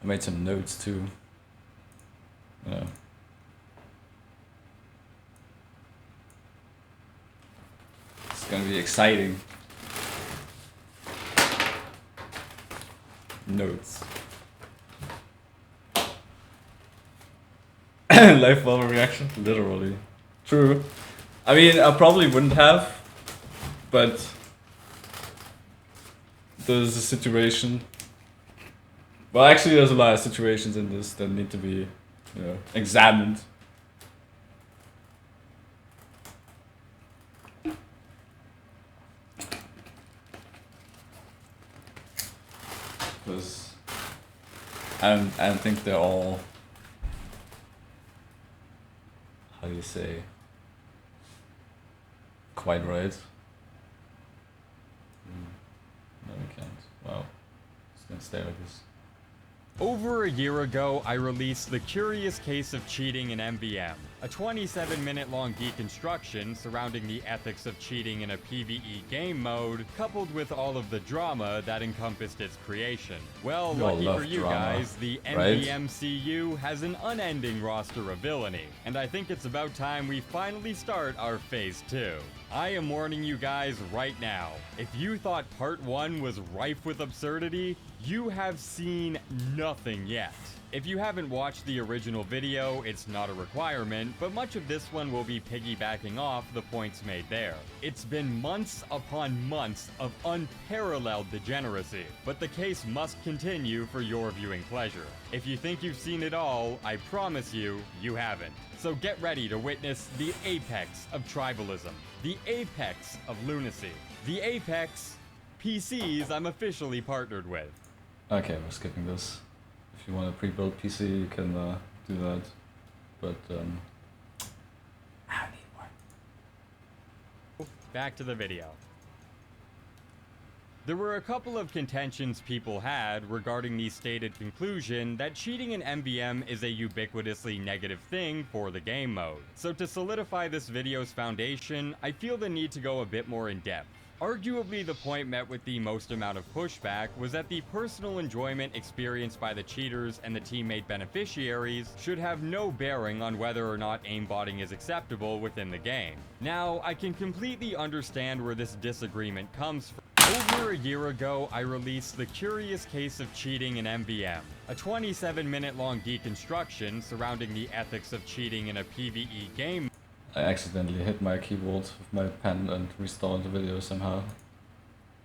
I made some notes too. Yeah. It's gonna be exciting. Notes. Live follow reaction? Literally. True. I mean, I probably wouldn't have, but there's a situation. Well, actually, there's a lot of situations in this that need to be, you know, examined. Because I don't think they're all, how do you say, quite right. No, we can't. Wow. It's gonna stay like this. Over a year ago, I released The Curious Case of Cheating in MvM, a 27-minute-long deconstruction surrounding the ethics of cheating in a PvE game mode, coupled with all of the drama that encompassed its creation. Well, lucky for you guys, the MvMCU has an unending roster of villainy, and I think it's about time we finally start our Phase 2. I am warning you guys right now, if you thought Part 1 was rife with absurdity, you have seen nothing yet. If you haven't watched the original video, it's not a requirement, but much of this one will be piggybacking off the points made there. It's been months upon months of unparalleled degeneracy, but the case must continue for your viewing pleasure. If you think you've seen it all, I promise you, you haven't. So get ready to witness the apex of tribalism, the apex of lunacy, the apex PCs I'm officially partnered with. Okay, we're skipping this. If you want a pre-built PC, you can do that. But I need more. Back to the video. There were a couple of contentions people had regarding the stated conclusion that cheating in MvM is a ubiquitously negative thing for the game mode. So to solidify this video's foundation, I feel the need to go a bit more in depth. Arguably, the point met with the most amount of pushback was that the personal enjoyment experienced by the cheaters and the teammate beneficiaries should have no bearing on whether or not aimbotting is acceptable within the game. Now, I can completely understand where this disagreement comes from. Over a year ago, I released The Curious Case of Cheating in MvM, a 27-minute-long deconstruction surrounding the ethics of cheating in a PvE game. I accidentally hit my keyboard with my pen and restored the video somehow.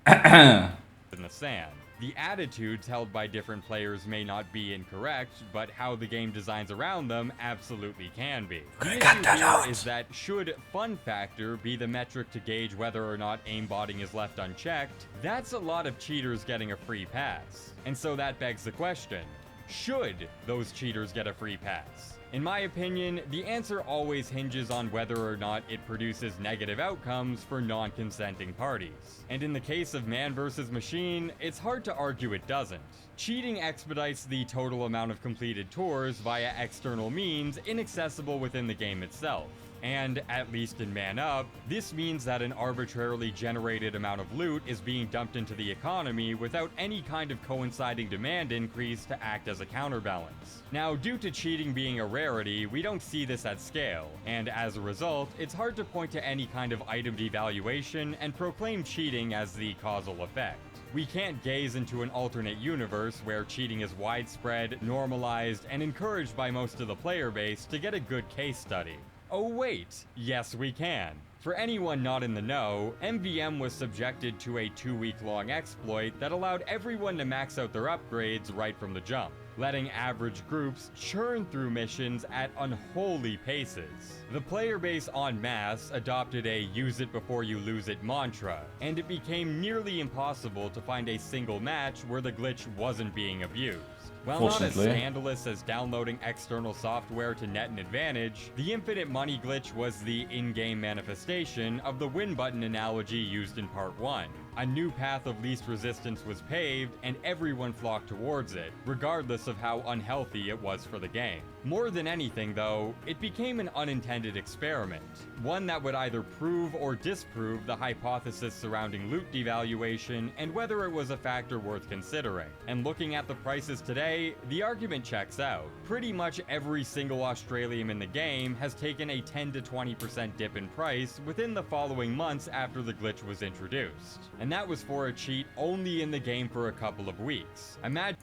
In the sand. The attitudes held by different players may not be incorrect, but how the game designs around them absolutely can be. The issue here is that should fun factor be the metric to gauge whether or not aimbotting is left unchecked, that's a lot of cheaters getting a free pass. And so that begs the question, should those cheaters get a free pass? In my opinion, the answer always hinges on whether or not it produces negative outcomes for non-consenting parties. And in the case of man versus machine, it's hard to argue it doesn't. Cheating expedites the total amount of completed tours via external means inaccessible within the game itself. And, at least in Man Up, this means that an arbitrarily generated amount of loot is being dumped into the economy without any kind of coinciding demand increase to act as a counterbalance. Now, due to cheating being a rarity, we don't see this at scale, and as a result, it's hard to point to any kind of item devaluation and proclaim cheating as the causal effect. We can't gaze into an alternate universe where cheating is widespread, normalized, and encouraged by most of the player base to get a good case study. Oh wait, yes we can. For anyone not in the know, MvM was subjected to a 2-week-long exploit that allowed everyone to max out their upgrades right from the jump, letting average groups churn through missions at unholy paces. The player base en masse adopted a use it before you lose it mantra, and it became nearly impossible to find a single match where the glitch wasn't being abused. While not as scandalous as downloading external software to net an advantage, the infinite money glitch was the in-game manifestation of the win button analogy used in Part 1. A new path of least resistance was paved, and everyone flocked towards it, regardless of how unhealthy it was for the game. More than anything, though, it became an unintended experiment, one that would either prove or disprove the hypothesis surrounding loot devaluation and whether it was a factor worth considering. And looking at the prices today, the argument checks out. Pretty much every single Australium in the game has taken a 10 to 20% dip in price within the following months after the glitch was introduced. And that was for a cheat only in the game for a couple of weeks. Imagine.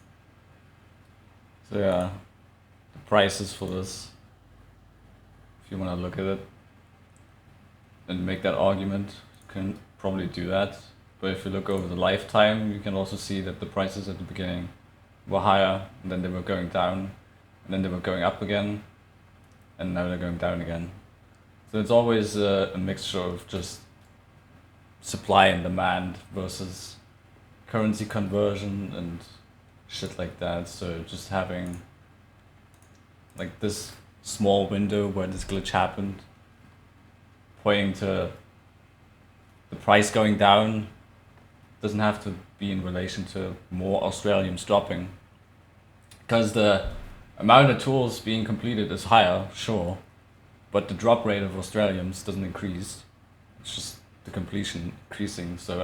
So yeah, the prices for this, if you want to look at it and make that argument, you can probably do that. But if you look over the lifetime, you can also see that the prices at the beginning were higher, and then they were going down, and then they were going up again, and now they're going down again. So it's always a mixture of just supply and demand versus currency conversion and shit like that. So just having like this small window where this glitch happened, pointing to the price going down, doesn't have to be in relation to more Australiums dropping, because the amount of tools being completed is higher, sure, but the drop rate of Australiums doesn't increase. It's just the completion increasing. So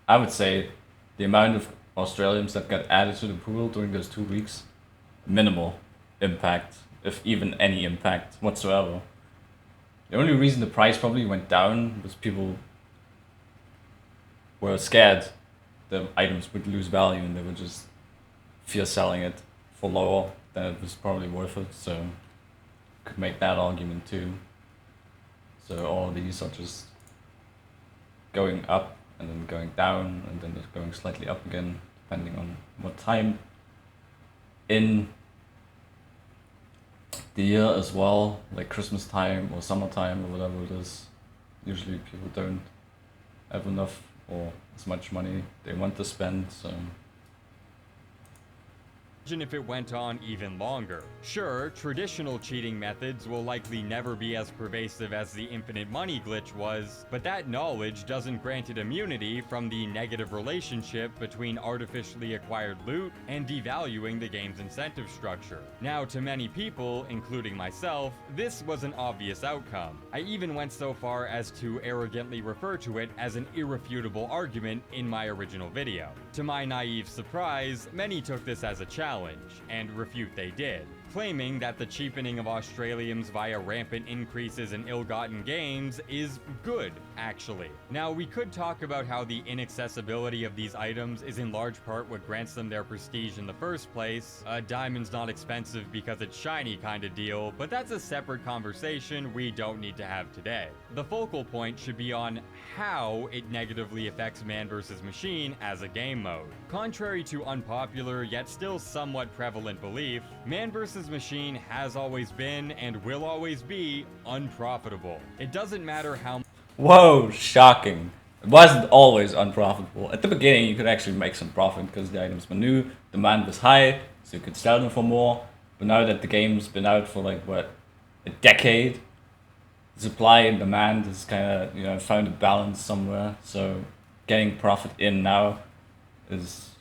I would say the amount of Australiums that got added to the pool during those 2 weeks, minimal impact, if even any impact whatsoever. The only reason the price probably went down was people were scared the items would lose value, and they would just fear selling it for lower than it was probably worth it. So could make that argument too. So all of these are just going up and then going down and then just going slightly up again, depending on what time in the year as well, like Christmas time or summertime or whatever it is. Usually people don't have enough or as much money they want to spend, so Imagine if it went on even longer. Sure, traditional cheating methods will likely never be as pervasive as the infinite money glitch was, but that knowledge doesn't grant it immunity from the negative relationship between artificially acquired loot and devaluing the game's incentive structure. Now, to many people, including myself, this was an obvious outcome. I even went so far as to arrogantly refer to it as an irrefutable argument in my original video. To my naive surprise, many took this as a challenge, and refute they did, claiming that the cheapening of Australiums via rampant increases in ill-gotten gains is good, actually. Now, we could talk about how the inaccessibility of these items is in large part what grants them their prestige in the first place, a diamond's not expensive because it's shiny kind of deal, but that's a separate conversation we don't need to have today. The focal point should be on how it negatively affects man versus machine as a game mode. Contrary to unpopular yet still somewhat prevalent belief, man versus machine has always been and will always be unprofitable. It doesn't matter how. whoa, shocking. It wasn't always unprofitable. At the beginning you could actually make some profit because the items were new, demand was high, so you could sell them for more. But now that the game's been out for like what, a decade, supply and demand has kind of found a balance somewhere. So getting profit in now is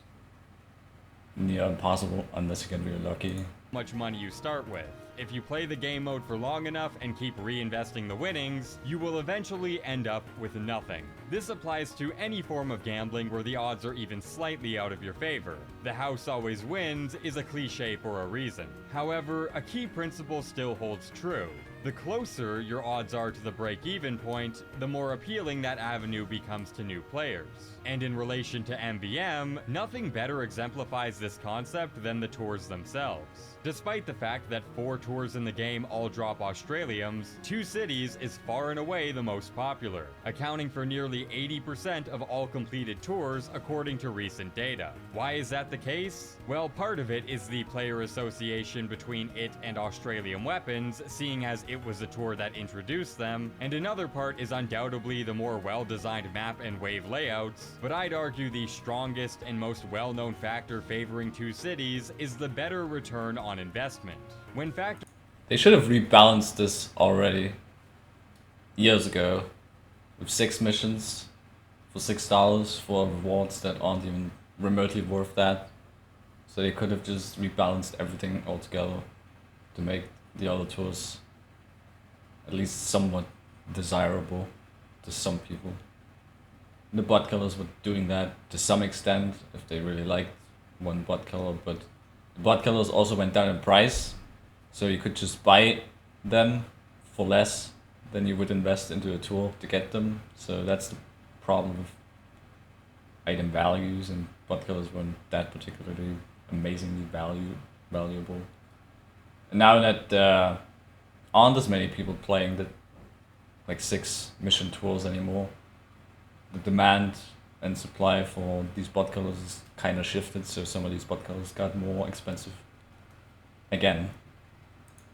near impossible unless you get really lucky. Much money you start with. If you play the game mode for long enough and keep reinvesting the winnings, you will eventually end up with nothing. This applies to any form of gambling where the odds are even slightly out of your favor. The house always wins is a cliche for a reason. However, a key principle still holds true. The closer your odds are to the break-even point, the more appealing that avenue becomes to new players. And in relation to MvM, nothing better exemplifies this concept than the tours themselves. Despite the fact that 4 tours in the game all drop Australiums, 2 cities is far and away the most popular, accounting for nearly 80% of all completed tours according to recent data. Why is that the case? Well, part of it is the player association between it and Australium weapons, seeing as it was the tour that introduced them, and another part is undoubtedly the more well-designed map and wave layouts, but I'd argue the strongest and most well-known factor favoring 2 cities is the better return on investment. They should have rebalanced this already years ago with 6 missions for $6 for rewards that aren't even remotely worth that. So they could have just rebalanced everything altogether to make the other tours at least somewhat desirable to some people. The bot killers were doing that to some extent if they really liked one bot killer, but the bot killers also went down in price, so you could just buy them for less than you would invest into a tool to get them. So that's the problem with item values, and bot killers weren't that particularly amazingly valuable. And now that there aren't as many people playing the like 6 mission tours anymore, the demand and supply for these bot killers is kind of shifted, so some of these bot killers got more expensive again.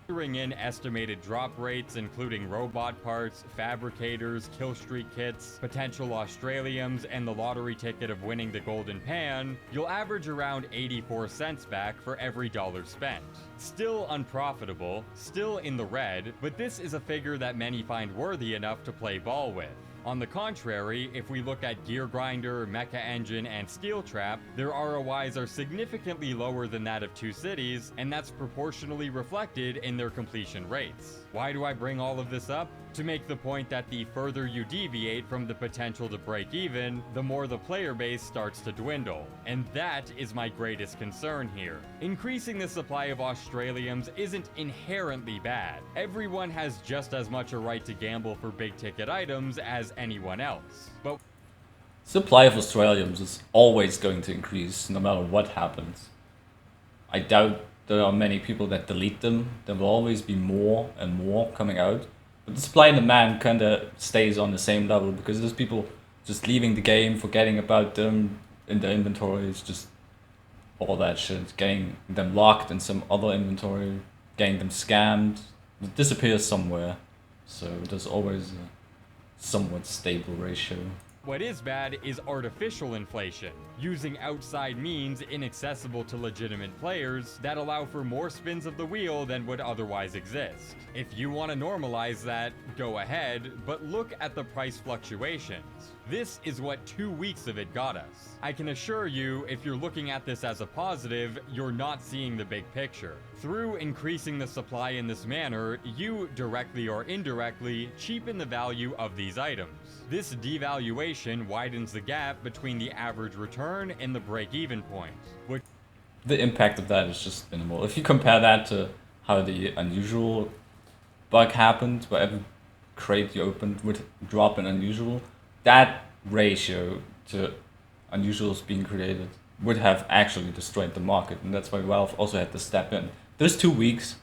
Factoring in estimated drop rates, including robot parts, fabricators, killstreak kits, potential Australiums, and the lottery ticket of winning the golden pan, you'll average around 84 cents back for every dollar spent. Still unprofitable, still in the red, but this is a figure that many find worthy enough to play ball with. On the contrary, if we look at Gear Grinder, Mecha Engine, and Steel Trap, their ROIs are significantly lower than that of Two Cities, and that's proportionally reflected in their completion rates. Why do I bring all of this up? To make the point that the further you deviate from the potential to break even, the more the player base starts to dwindle. And that is my greatest concern here. Increasing the supply of Australiums isn't inherently bad. Everyone has just as much a right to gamble for big ticket items as anyone else. But supply of Australiums is always going to increase no matter what happens. I doubt there are many people that delete them. There will always be more and more coming out. But the supply and demand kind of stays on the same level because there's people just leaving the game, forgetting about them in their inventories, just all that shit, getting them locked in some other inventory, getting them scammed. It disappears somewhere. So there's always a somewhat stable ratio. what is bad is artificial inflation, using outside means inaccessible to legitimate players that allow for more spins of the wheel than would otherwise exist. If you want to normalize that, go ahead, but look at the price fluctuations. This is what 2 weeks of it got us. I can assure you, if you're looking at this as a positive, you're not seeing the big picture. Through increasing the supply in this manner, you, directly or indirectly, cheapen the value of these items. This devaluation widens the gap between the average return and the break-even point, which the impact of that is just minimal. If you compare that to how the unusual bug happened, where every crate you opened would drop an unusual, that ratio to unusuals being created would have actually destroyed the market, and that's why Valve also had to step in. Those 2 weeks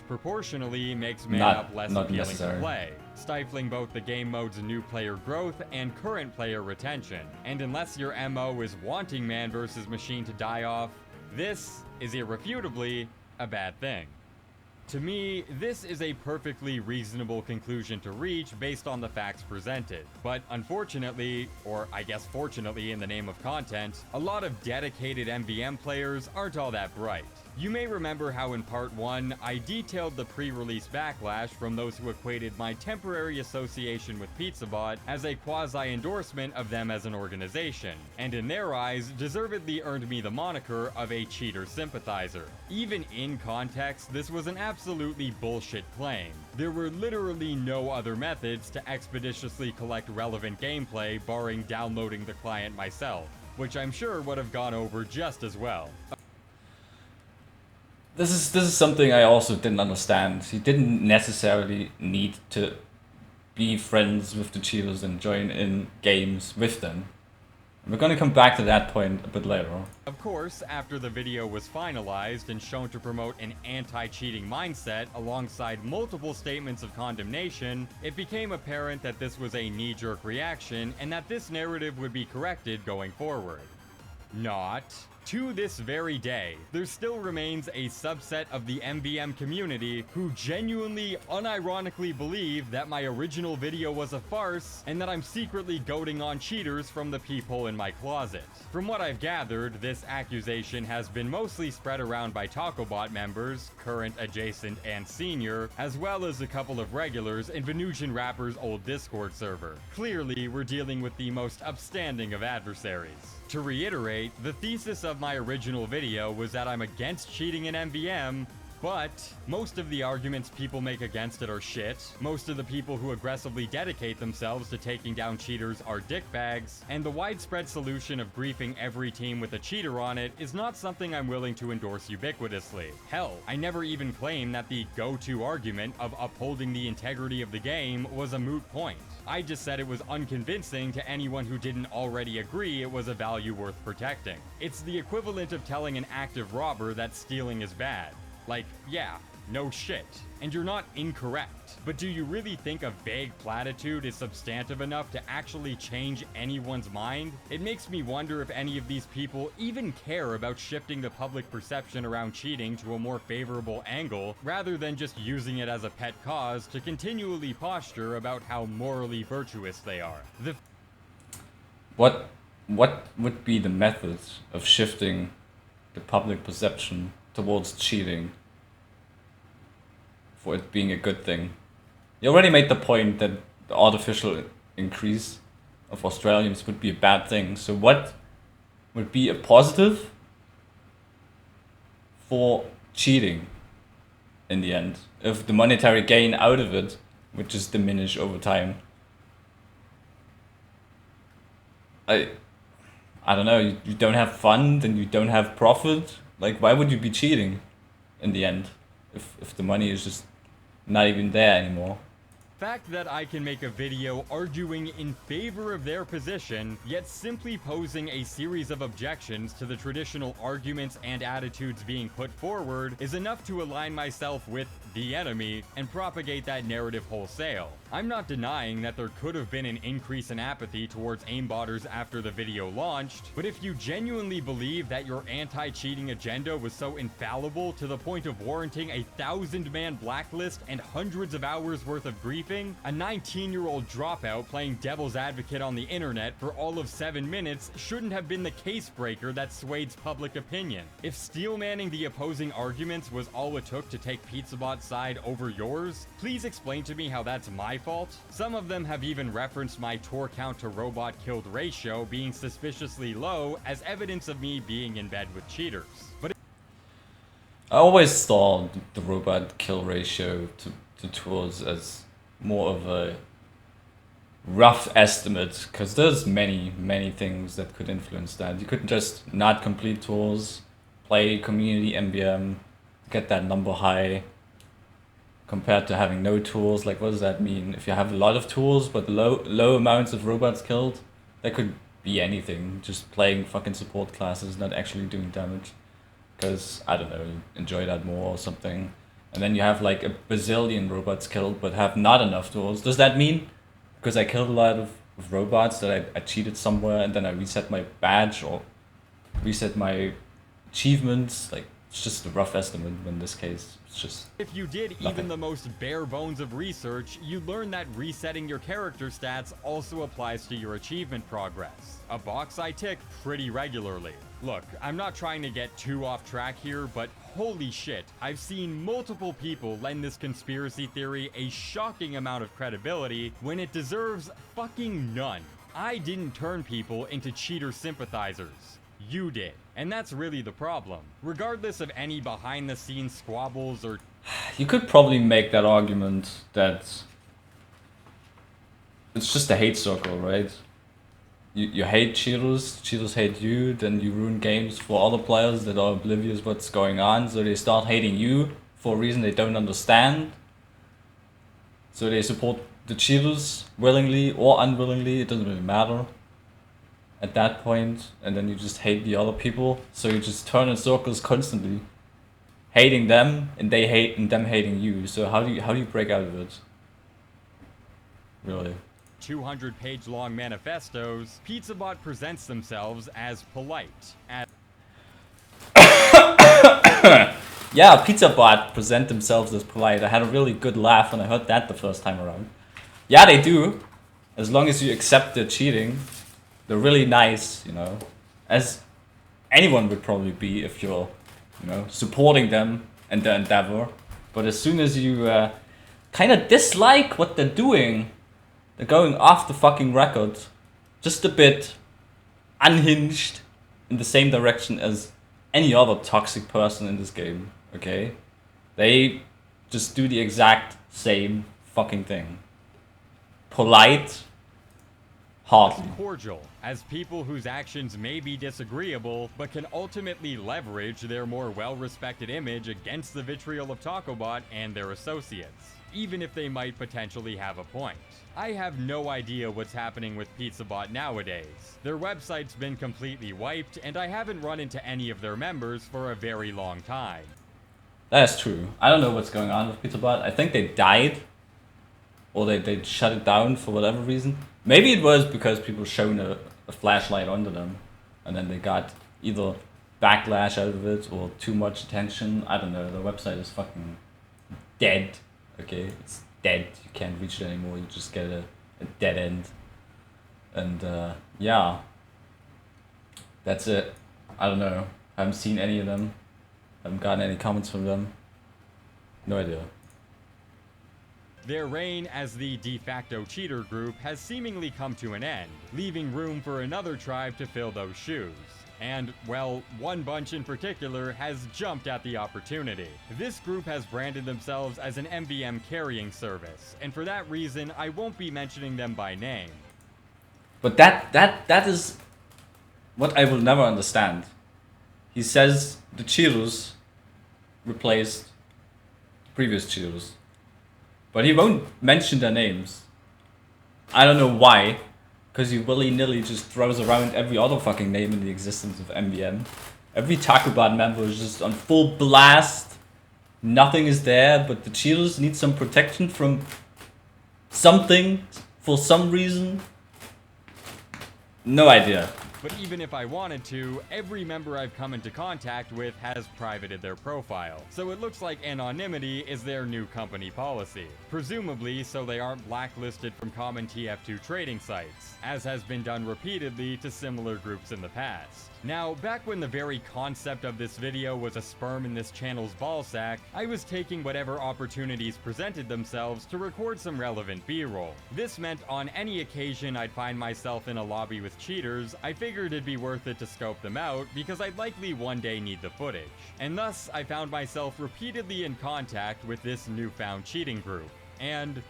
proportionally makes man up less appealing necessary. to play, stifling both the game mode's new player growth and current player retention. And unless your MO is wanting man versus machine to die off, this is irrefutably a bad thing. To me, this is a perfectly reasonable conclusion to reach based on the facts presented. But unfortunately, or I guess fortunately in the name of content, a lot of dedicated MvM players aren't all that bright. You may remember how in part 1, I detailed the pre-release backlash from those who equated my temporary association with PizzaBot as a quasi-endorsement of them as an organization, and in their eyes, deservedly earned me the moniker of a cheater sympathizer. Even in context, this was an absolutely bullshit claim. There were literally no other methods to expeditiously collect relevant gameplay barring downloading the client myself, which I'm sure would have gone over just as well. This is something I also didn't understand. You didn't necessarily need to be friends with the cheaters and join in games with them. We're gonna come back to that point a bit later on. Of course, after the video was finalized and shown to promote an anti-cheating mindset alongside multiple statements of condemnation, it became apparent that this was a knee-jerk reaction and that this narrative would be corrected going forward. Not. To this very day, there still remains a subset of the MvM community who genuinely, unironically believe that my original video was a farce and that I'm secretly goating on cheaters from the peephole in my closet. From what I've gathered, this accusation has been mostly spread around by TacoBot members, current, adjacent, and senior, as well as a couple of regulars in Venusian Rapper's old Discord server. Clearly, we're dealing with the most upstanding of adversaries. To reiterate, the thesis of my original video was that I'm against cheating in MvM, but most of the arguments people make against it are shit, most of the people who aggressively dedicate themselves to taking down cheaters are dickbags, and the widespread solution of griefing every team with a cheater on it is not something I'm willing to endorse ubiquitously. Hell, I never even claimed that the go-to argument of upholding the integrity of the game was a moot point. I just said it was unconvincing to anyone who didn't already agree it was a value worth protecting. It's the equivalent of telling an active robber that stealing is bad. Like, yeah, no shit. And you're not incorrect. But do you really think a vague platitude is substantive enough to actually change anyone's mind? It makes me wonder if any of these people even care about shifting the public perception around cheating to a more favorable angle, rather than just using it as a pet cause to continually posture about how morally virtuous they are. What would be the method of shifting the public perception towards cheating for it being a good thing? You already made the point that the artificial increase of Australians would be a bad thing. So what would be a positive for cheating in the end? If the monetary gain out of it would just diminish over time. I don't know, you don't have fun, then you don't have profit. Like, why would you be cheating in the end if the money is just not even there anymore? The fact that I can make a video arguing in favor of their position, yet simply posing a series of objections to the traditional arguments and attitudes being put forward, is enough to align myself with the enemy and propagate that narrative wholesale. I'm not denying that there could have been an increase in apathy towards aimbotters after the video launched, but if you genuinely believe that your anti-cheating agenda was so infallible to the point of warranting a 1,000-man blacklist and hundreds of hours worth of griefing, a 19-year-old dropout playing devil's advocate on the internet for all of 7 minutes shouldn't have been the case breaker that swayed public opinion. If steelmanning the opposing arguments was all it took to take PizzaBot's side over yours, please explain to me how that's my fault. Some of them have even referenced my tour count to robot killed ratio being suspiciously low as evidence of me being in bed with cheaters. But I always saw the robot kill ratio to tours as more of a rough estimate, because there's many things that could influence that. You could just not complete tours, play community MvM, get that number high, compared to having no tools. Like, what does that mean? If you have a lot of tools but low amounts of robots killed, that could be anything. Just playing fucking support classes, not actually doing damage. Because, I don't know, you enjoy that more or something. And then you have like a bazillion robots killed but have not enough tools. Does that mean because I killed a lot of robots that I cheated somewhere and then I reset my badge or reset my achievements? Like, it's just a rough estimate in this case. It's just if you did nothing. even the most bare bones of research, you learn that resetting your character stats also applies to your achievement progress. A box I tick pretty regularly. Look, I'm not trying to get too off track here, but holy shit, I've seen multiple people lend this conspiracy theory a shocking amount of credibility when it deserves fucking none. I didn't turn people into cheater sympathizers. You did. And that's really the problem. Regardless of any behind-the-scenes squabbles or... You could probably make that argument that it's just a hate circle, right? You hate cheaters, cheaters hate you, then you ruin games for other players that are oblivious what's going on, so they start hating you for a reason they don't understand. So they support the cheaters willingly or unwillingly, it doesn't really matter at that point, and then you just hate the other people, so you just turn in circles constantly, hating them and them hating you. So how do you break out of it? Really? 200-page long manifestos, PizzaBot presents themselves as polite, as Yeah, Pizza Bot present themselves as polite. I had a really good laugh when I heard that the first time around. Yeah, they do. As long as you accept their cheating, they're really nice, you know. As anyone would probably be if you're, you know, supporting them and their endeavor. But as soon as you kind of dislike what they're doing, they're going off the fucking record, just a bit unhinged in the same direction as any other toxic person in this game, okay? They just do the exact same fucking thing. Polite, hardly. Cordial, as people whose actions may be disagreeable, but can ultimately leverage their more well-respected image against the vitriol of TacoBot and their associates, even if they might potentially have a point. I have no idea what's happening with PizzaBot nowadays. Their website's been completely wiped, and I haven't run into any of their members for a very long time. That's true. I don't know what's going on with PizzaBot. I think they died, or they shut it down for whatever reason. Maybe it was because people shone a flashlight under them, and then they got either backlash out of it or too much attention. I don't know. The website is fucking dead. Okay, it's dead. You can't reach it anymore. You just get a dead end. And yeah, that's it. I don't know. I haven't seen any of them. I haven't gotten any comments from them. No idea. Their reign as the de facto cheater group has seemingly come to an end, leaving room for another tribe to fill those shoes. And, well, one bunch in particular has jumped at the opportunity. This group has branded themselves as an MvM carrying service, and for that reason, I won't be mentioning them by name. But that is what I will never understand. He says the cheaters replaced previous cheaters, but he won't mention their names. I don't know why. Because he willy-nilly just throws around every other fucking name in the existence of MvM. Every TacoBot member is just on full blast. Nothing is there, but the cheaters need some protection from something for some reason. No idea. But even if I wanted to, every member I've come into contact with has privated their profile. So it looks like anonymity is their new company policy. Presumably so they aren't blacklisted from common TF2 trading sites, as has been done repeatedly to similar groups in the past. Now, back when the very concept of this video was a sperm in this channel's ballsack, I was taking whatever opportunities presented themselves to record some relevant B-roll. This meant on any occasion I'd find myself in a lobby with cheaters, I figured it'd be worth it to scope them out because I'd likely one day need the footage. And thus, I found myself repeatedly in contact with this newfound cheating group. And,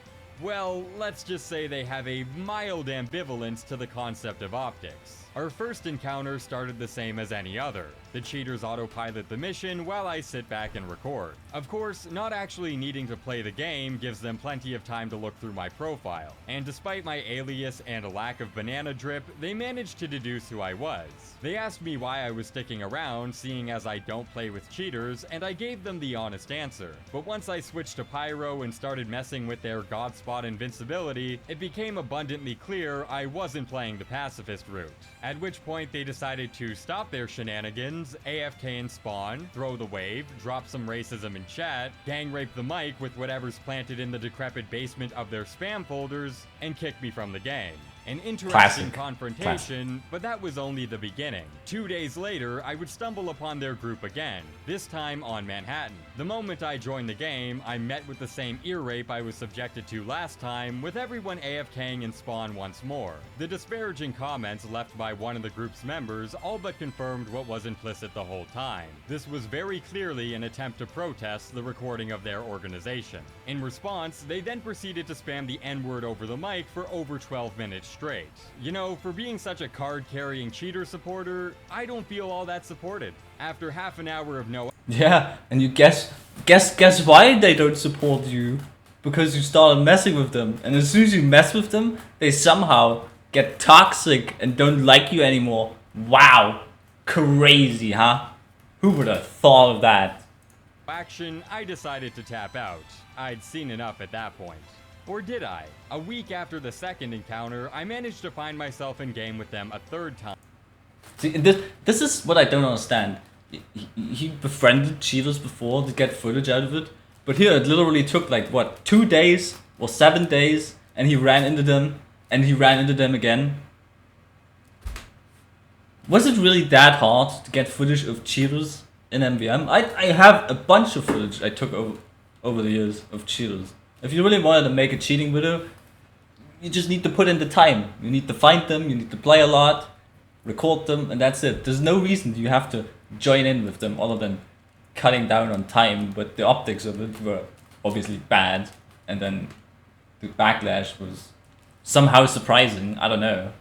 well, let's just say they have a mild ambivalence to the concept of optics. Our first encounter started the same as any other. The cheaters autopilot the mission while I sit back and record. Of course, not actually needing to play the game gives them plenty of time to look through my profile. And despite my alias and a lack of banana drip, they managed to deduce who I was. They asked me why I was sticking around, seeing as I don't play with cheaters, and I gave them the honest answer. But once I switched to Pyro and started messing with their Godspot invincibility, it became abundantly clear I wasn't playing the pacifist route. At which point they decided to stop their shenanigans, AFK and spawn, throw the wave, drop some racism in chat, gang rape the mic with whatever's planted in the decrepit basement of their spam folders, and kick me from the game. An interesting confrontation, but that was only the beginning. 2 days later, I would stumble upon their group again, this time on Manhattan. The moment I joined the game, I met with the same ear rape I was subjected to last time, with everyone AFKing and spawn once more. The disparaging comments left by one of the group's members all but confirmed what was implicit the whole time. This was very clearly an attempt to protest the recording of their organization. In response, they then proceeded to spam the N-word over the mic for over 12 minutes straight. You know, for being such a card-carrying cheater supporter, I don't feel all that supported. After half an hour of no... Yeah, and you guess why they don't support you? Because you started messing with them, and as soon as you mess with them, they somehow get toxic and don't like you anymore. Wow, crazy, huh? Who would have thought of that? Action, I decided to tap out. I'd seen enough at that point. Or did I? A week after the second encounter, I managed to find myself in game with them a third time. See, this is what I don't understand. he befriended cheaters before to get footage out of it. But here it literally took like what, 2 days or 7 days, and he ran into them, and he ran into them again. Was it really that hard to get footage of cheaters in MvM? I have a bunch of footage I took over the years of cheaters. If you really wanted to make a cheating video, you just need to put in the time. You need to find them, you need to play a lot, record them, and that's it. There's no reason you have to join in with them other than cutting down on time, but the optics of it were obviously bad, and then the backlash was somehow surprising. I don't know.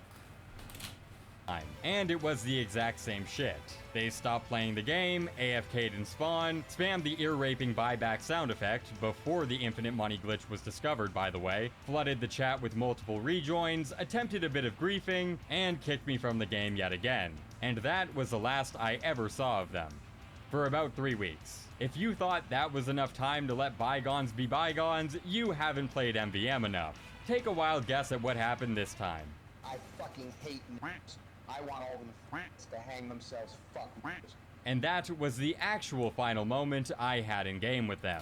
And it was the exact same shit. They stopped playing the game, AFK'd in spawn, spammed the ear-raping buyback sound effect before the infinite money glitch was discovered, by the way, flooded the chat with multiple rejoins, attempted a bit of griefing, and kicked me from the game yet again. And that was the last I ever saw of them. For about 3 weeks. If you thought that was enough time to let bygones be bygones, you haven't played MvM enough. Take a wild guess at what happened this time. I fucking hate rats. I want all them rats to hang themselves, fuck rats. And that was the actual final moment I had in game with them.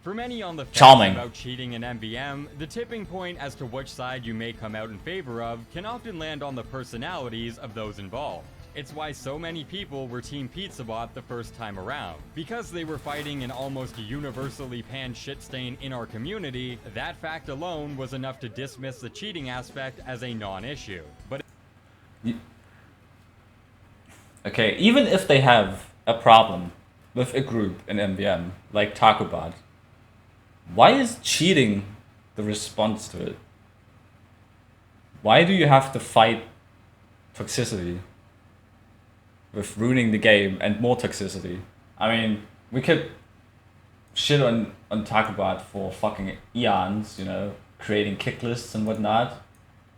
For many on the fence about cheating in MvM, the tipping point as to which side you may come out in favor of can often land on the personalities of those involved. It's why so many people were Team PizzaBot the first time around. Because they were fighting an almost universally panned shit stain in our community, that fact alone was enough to dismiss the cheating aspect as a non-issue. But okay, even if they have a problem with a group in MvM, like TacoBot, why is cheating the response to it? Why do you have to fight toxicity with ruining the game and more toxicity? I mean, we could shit on TacoBot for fucking eons, you know, creating kick lists and whatnot.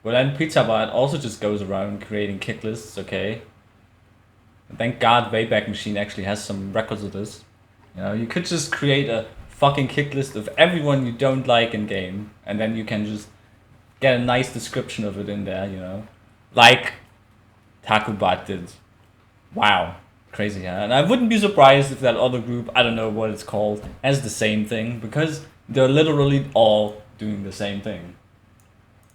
But then PizzaBot also just goes around creating kick lists, okay? Thank God Wayback Machine actually has some records of this. You know, you could just create a fucking kick list of everyone you don't like in game, and then you can just get a nice description of it in there, you know? Like TacoBot did. Wow. Crazy, huh? And I wouldn't be surprised if that other group, I don't know what it's called, has the same thing, because they're literally all doing the same thing.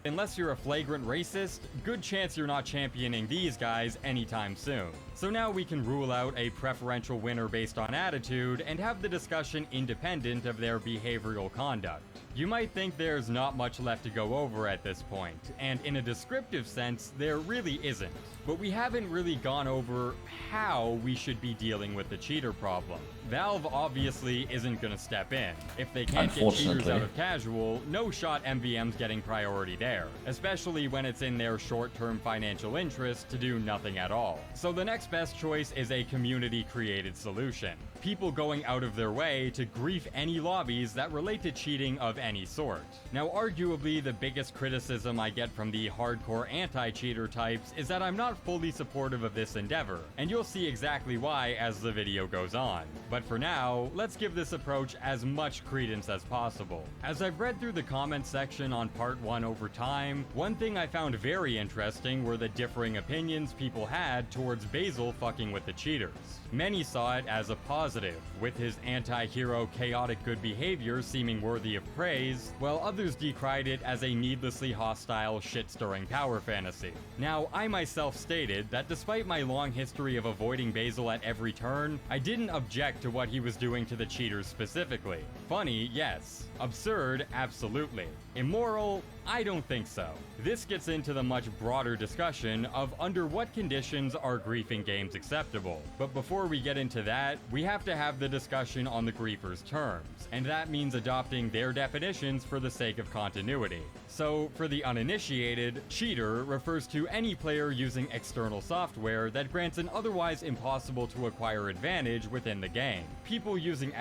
unless you're a flagrant racist, good chance you're not championing these guys anytime soon. So now we can rule out a preferential winner based on attitude and have the discussion independent of their behavioral conduct. You might think there's not much left to go over at this point, and in a descriptive sense, there really isn't. But we haven't really gone over how we should be dealing with the cheater problem. Valve obviously isn't gonna step in. If they can't get cheaters out of casual, no shot MvM's getting priority there, especially when it's in their short-term financial interest to do nothing at all. So the next best choice is a community-created solution. People going out of their way to grief any lobbies that relate to cheating of any sort. Now, arguably the biggest criticism I get from the hardcore anti-cheater types is that I'm not fully supportive of this endeavor, and you'll see exactly why as the video goes on. But for now, let's give this approach as much credence as possible. As I've read through the comment section on part 1 over time, one thing I found very interesting were the differing opinions people had towards Basil fucking with the cheaters. Many saw it as a positive, with his anti-hero chaotic good behavior seeming worthy of praise, while others decried it as a needlessly hostile shit-stirring power fantasy. Now, I myself stated that despite my long history of avoiding Basil at every turn, I didn't object to what he was doing to the cheaters specifically. Funny, yes. Absurd, absolutely. Immoral? I don't think so. This gets into the much broader discussion of under what conditions are griefing games acceptable. But before we get into that, we have to have the discussion on the griefers' terms, and that means adopting their definitions for the sake of continuity. So, for the uninitiated, cheater refers to any player using external software that grants an otherwise impossible to acquire advantage within the game. People using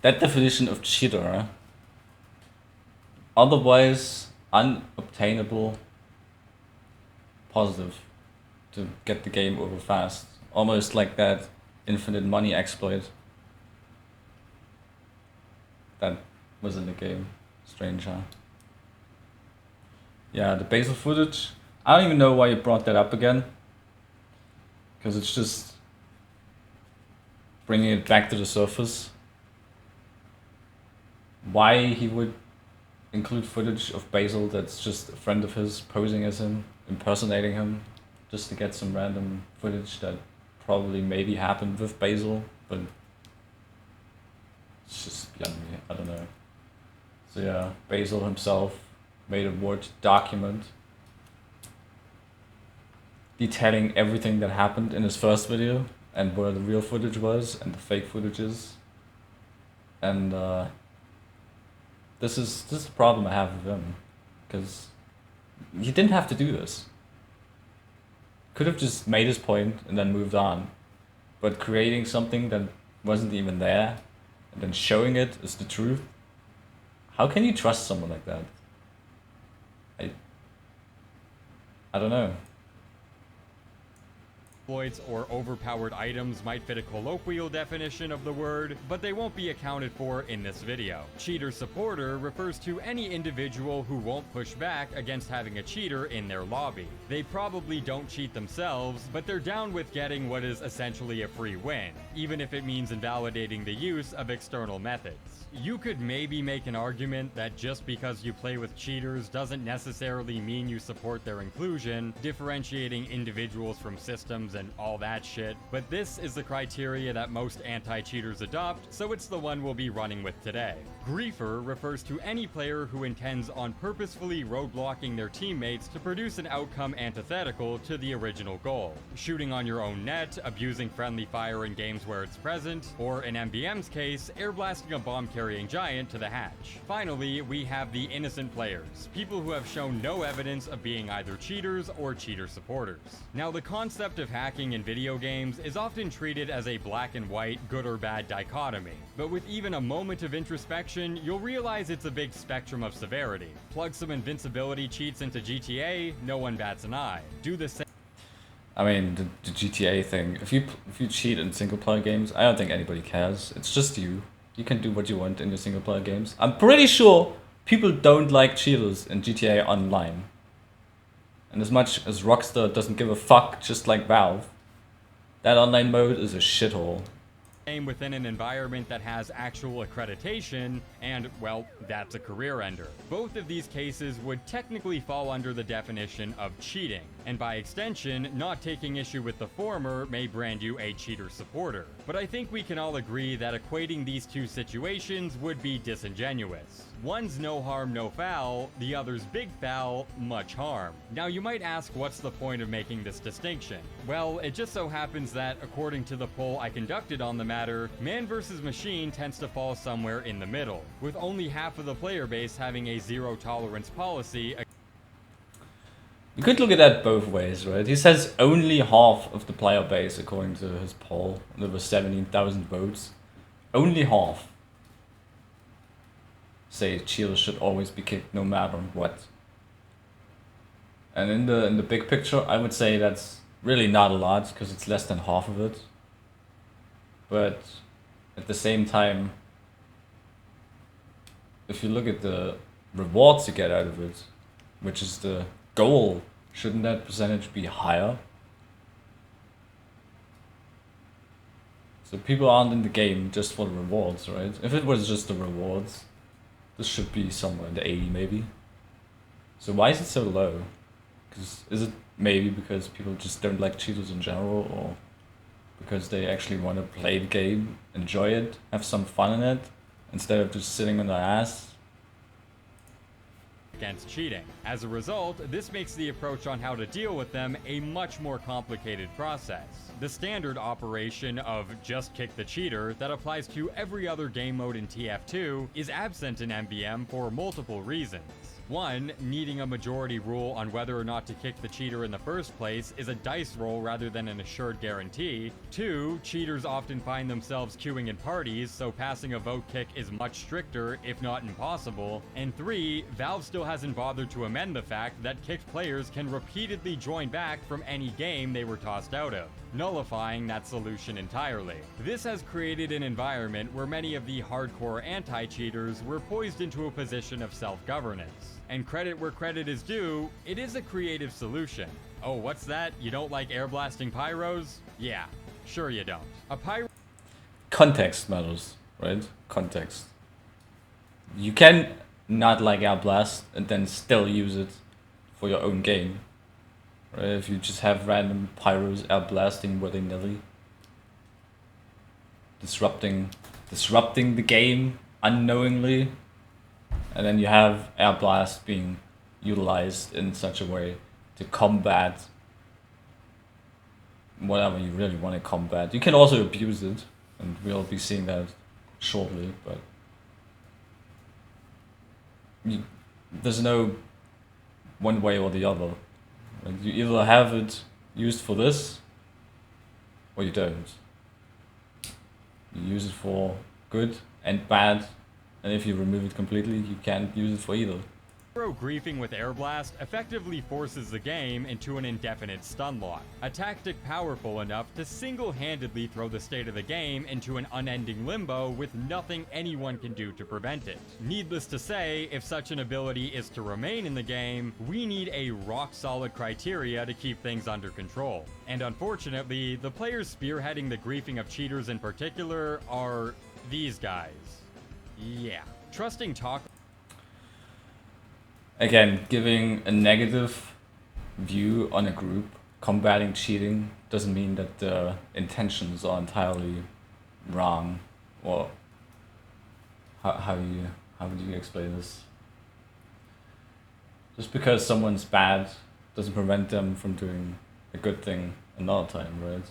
That definition of cheater, otherwise unobtainable positive to get the game over fast. Almost like that infinite money exploit that was in the game. Strange, huh? Yeah, the Basil footage. I don't even know why you brought that up again. Because it's just bringing it back to the surface. Why he would include footage of Basil that's just a friend of his posing as him, impersonating him, just to get some random footage that probably maybe happened with Basil, but it's just beyond me, I don't know. So yeah, Basil himself made a Word document detailing everything that happened in his first video and where the real footage was and the fake footage is. And this is the problem I have with him, because he didn't have to do this. Could have just made his point and then moved on. But creating something that wasn't even there and then showing it as the truth, how can you trust someone like that? I don't know. Exploits or overpowered items might fit a colloquial definition of the word, but they won't be accounted for in this video. Cheater supporter refers to any individual who won't push back against having a cheater in their lobby. They probably don't cheat themselves, but they're down with getting what is essentially a free win, even if it means invalidating the use of external methods. You could maybe make an argument that just because you play with cheaters doesn't necessarily mean you support their inclusion, differentiating individuals from systems and all that shit, but this is the criteria that most anti-cheaters adopt, so it's the one we'll be running with today. Griefer refers to any player who intends on purposefully roadblocking their teammates to produce an outcome antithetical to the original goal. Shooting on your own net, abusing friendly fire in games where it's present, or in MvM's case, airblasting a bomb-carrying giant to the hatch. Finally, we have the innocent players, people who have shown no evidence of being either cheaters or cheater supporters. Now, the concept of hacking in video games is often treated as a black and white, good or bad dichotomy, but with even a moment of introspection, you'll realize it's a big spectrum of severity. Plug some invincibility cheats into GTA, no one bats an eye. Do the same. I mean, the GTA thing, if you cheat in single player games, I don't think anybody cares. It's just you. You can do what you want in your single player games. I'm pretty sure people don't like cheaters in GTA Online. And as much as Rockstar doesn't give a fuck, just like Valve, that online mode is a shithole. Within an environment that has actual accreditation, and, well, that's a career ender. Both of these cases would technically fall under the definition of cheating, and by extension, not taking issue with the former may brand you a cheater supporter. But I think we can all agree that equating these two situations would be disingenuous. One's no harm, no foul, the other's big foul, much harm. Now you might ask, what's the point of making this distinction? Well, it just so happens that, according to the poll I conducted on the matter, man versus machine tends to fall somewhere in the middle, with only half of the player base having a zero tolerance policy. You could look at that both ways, right? He says only half of the player base, according to his poll. There were 17,000 votes. Only half say cheaters should always be kicked no matter what. And in the big picture, I would say that's really not a lot, because it's less than half of it. But at the same time, if you look at the rewards you get out of it, which is the goal, shouldn't that percentage be higher? So people aren't in the game just for the rewards, right? If it was just the rewards, this should be somewhere in the 80 maybe. So why is it so low? Is it maybe because people just don't like cheaters in general, or because they actually want to play the game, enjoy it, have some fun in it, instead of just sitting on their ass? Against cheating. As a result, this makes the approach on how to deal with them a much more complicated process. The standard operation of just kick the cheater that applies to every other game mode in TF2 is absent in MvM for multiple reasons. One, needing a majority rule on whether or not to kick the cheater in the first place is a dice roll rather than an assured guarantee. Two, cheaters often find themselves queuing in parties, so passing a vote kick is much stricter, if not impossible. And three, Valve still hasn't bothered to amend the fact that kicked players can repeatedly join back from any game they were tossed out of, nullifying that solution entirely. This has created an environment where many of the hardcore anti-cheaters were poised into a position of self-governance. And credit where credit is due, it is a creative solution. Oh, what's that? You don't like air blasting pyros? Yeah, sure you don't. A pyro... Context matters, right? Context. You can not like air blast and then still use it for your own game. Right? If you just have random pyros air blasting willy-nilly. Disrupting the game unknowingly. And then you have air blast being utilized in such a way to combat whatever you really want to combat. You can also abuse it, and we'll be seeing that shortly, but there's no one way or the other. Like, you either have it used for this, or you don't. You use it for good and bad, and if you remove it completely, you can't use it for either. Griefing with Air Blast effectively forces the game into an indefinite stun lock, a tactic powerful enough to single-handedly throw the state of the game into an unending limbo with nothing anyone can do to prevent it. Needless to say, if such an ability is to remain in the game, we need a rock-solid criteria to keep things under control. And unfortunately, the players spearheading the griefing of cheaters in particular are these guys. Yeah. Trusting talk... Again, giving a negative view on a group combating cheating doesn't mean that the intentions are entirely wrong. Or how would you explain this? Just because someone's bad doesn't prevent them from doing a good thing another time, right?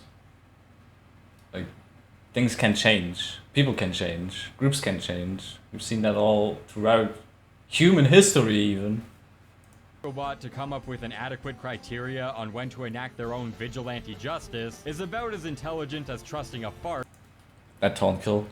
Like, things can change, people can change, groups can change. We've seen that all throughout human history even. Robot to come up with an adequate criteria on when to enact their own vigilante justice is about as intelligent as trusting a fart. That taunt kill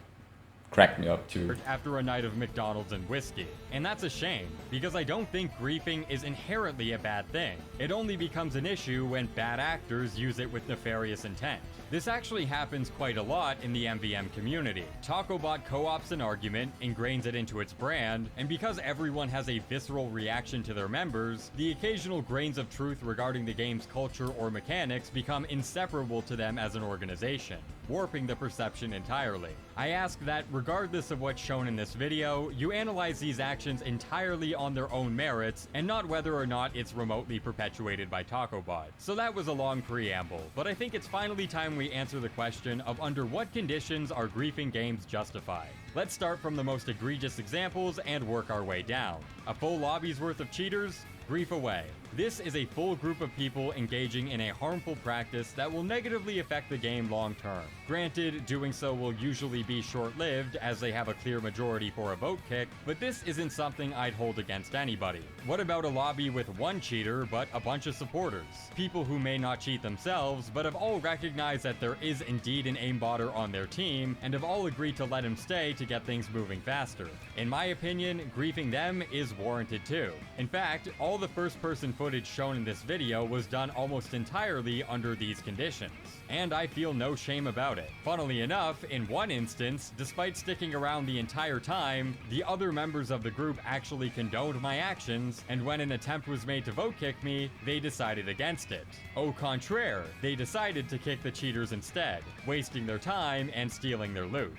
cracked me up too. After a night of McDonald's and whiskey. And that's a shame, because I don't think griefing is inherently a bad thing. It only becomes an issue when bad actors use it with nefarious intent. This actually happens quite a lot in the MvM community. TacoBot co-ops an argument, ingrains it into its brand, and because everyone has a visceral reaction to their members, the occasional grains of truth regarding the game's culture or mechanics become inseparable to them as an organization, warping the perception entirely. I ask that, regardless of what's shown in this video, you analyze these actions entirely on their own merits, and not whether or not it's remotely perpetuated by TacoBot. So that was a long preamble, but I think it's finally time we answer the question of under what conditions are griefing games justified. Let's start from the most egregious examples and work our way down. A full lobby's worth of cheaters? Grief away. This is a full group of people engaging in a harmful practice that will negatively affect the game long term. Granted, doing so will usually be short-lived as they have a clear majority for a vote kick, but this isn't something I'd hold against anybody. What about a lobby with one cheater but a bunch of supporters? People who may not cheat themselves, but have all recognized that there is indeed an aimbotter on their team, and have all agreed to let him stay to get things moving faster. In my opinion, griefing them is warranted too. In fact, all the first-person footage shown in this video was done almost entirely under these conditions, and I feel no shame about it. Funnily enough, in one instance, despite sticking around the entire time, the other members of the group actually condoned my actions, and when an attempt was made to vote kick me, they decided against it. Au contraire, they decided to kick the cheaters instead, wasting their time and stealing their loot.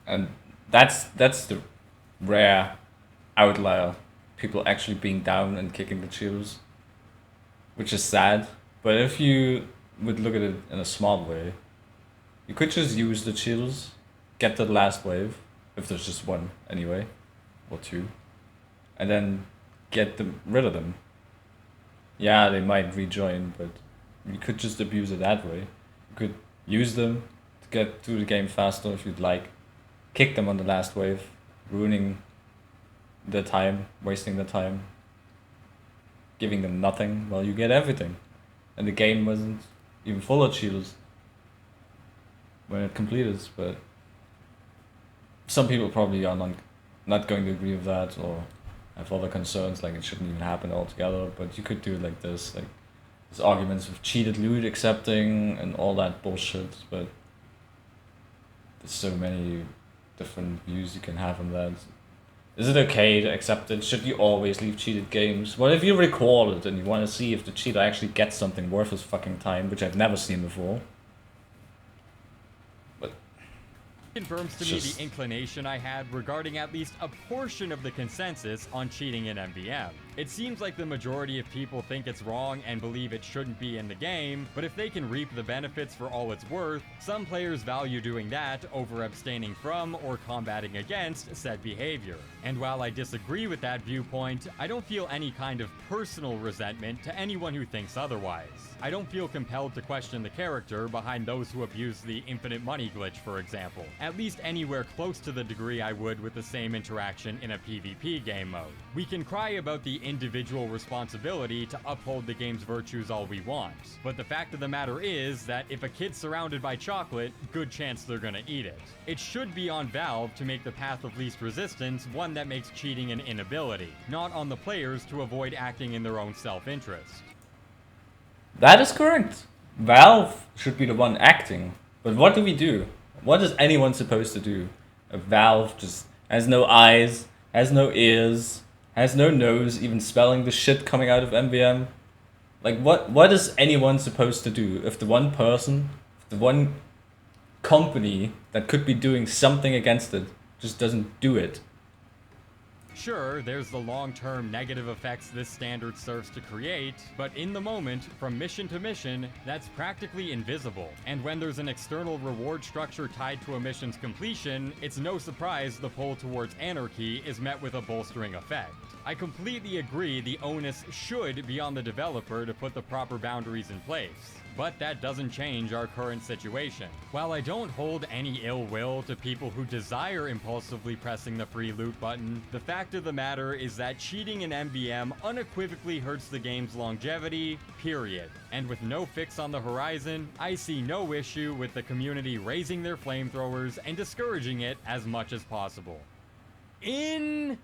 And that's the rare outlier. People actually being down and kicking the cheaters, which is sad. But if you would look at it in a smart way, you could just use the cheaters, get the last wave, if there's just one anyway, or two, and then get rid of them. Yeah, they might rejoin, but you could just abuse it that way. You could use them to get through the game faster if you'd like, kick them on the last wave, ruining the time, wasting the time, giving them nothing while you get everything. And the game wasn't even full of cheaters when it completed, but some people probably are not going to agree with that or have other concerns, like it shouldn't even happen altogether. But you could do it like this, like there's arguments of cheated loot accepting and all that bullshit, but there's so many different views you can have on that. Is it okay to accept it? Should you always leave cheated games? What if you record it and you want to see if the cheater actually gets something worth his fucking time, which I've never seen before? But confirms to me the inclination I had regarding at least a portion of the consensus on cheating in MvM. It seems like the majority of people think it's wrong and believe it shouldn't be in the game, but if they can reap the benefits for all it's worth, some players value doing that over abstaining from or combating against said behavior. And while I disagree with that viewpoint, I don't feel any kind of personal resentment to anyone who thinks otherwise. I don't feel compelled to question the character behind those who abuse the infinite money glitch, for example, at least anywhere close to the degree I would with the same interaction in a PvP game mode. We can cry about the individual responsibility to uphold the game's virtues all we want, but the fact of the matter is that if a kid's surrounded by chocolate, good chance they're gonna eat it. It should be on Valve to make the path of least resistance one that makes cheating an inability, not on the players to avoid acting in their own self-interest. that is correct. Valve should be the one acting. But what do we do? What is anyone supposed to do? A Valve just has no eyes, has no ears, has no nose, even smelling the shit coming out of MvM. Like, what is anyone supposed to do if the one person, if the one company that could be doing something against it just doesn't do it? Sure, there's the long-term negative effects this standard serves to create, but in the moment, from mission to mission, that's practically invisible. And when there's an external reward structure tied to a mission's completion, it's no surprise the pull towards anarchy is met with a bolstering effect. I completely agree the onus should be on the developer to put the proper boundaries in place, but that doesn't change our current situation. While I don't hold any ill will to people who desire impulsively pressing the free loot button, the fact of the matter is that cheating in MvM unequivocally hurts the game's longevity, period. And with no fix on the horizon, I see no issue with the community raising their flamethrowers and discouraging it as much as possible. In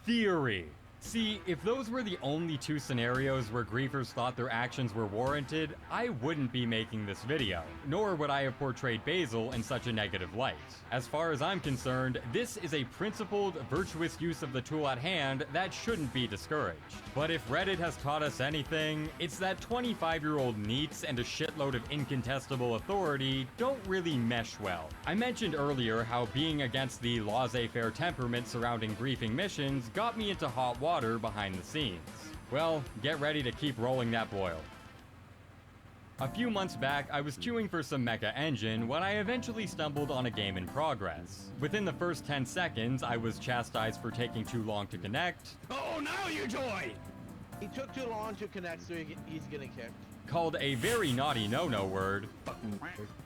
theory. See, if those were the only two scenarios where griefers thought their actions were warranted, I wouldn't be making this video, nor would I have portrayed Basil in such a negative light. As far as I'm concerned, this is a principled, virtuous use of the tool at hand that shouldn't be discouraged. But if Reddit has taught us anything, it's that 25-year-old neats and a shitload of incontestable authority don't really mesh well. I mentioned earlier how being against the laissez-faire temperament surrounding griefing missions got me into hot water behind the scenes. Well, get ready to keep rolling that boil. A few months back, I was queuing for some mecha engine when I eventually stumbled on a game in progress. Within the first 10 seconds, I was chastised for taking too long to connect. Oh, now you join! He took too long to connect, so he's getting kicked. Called a very naughty no-no word,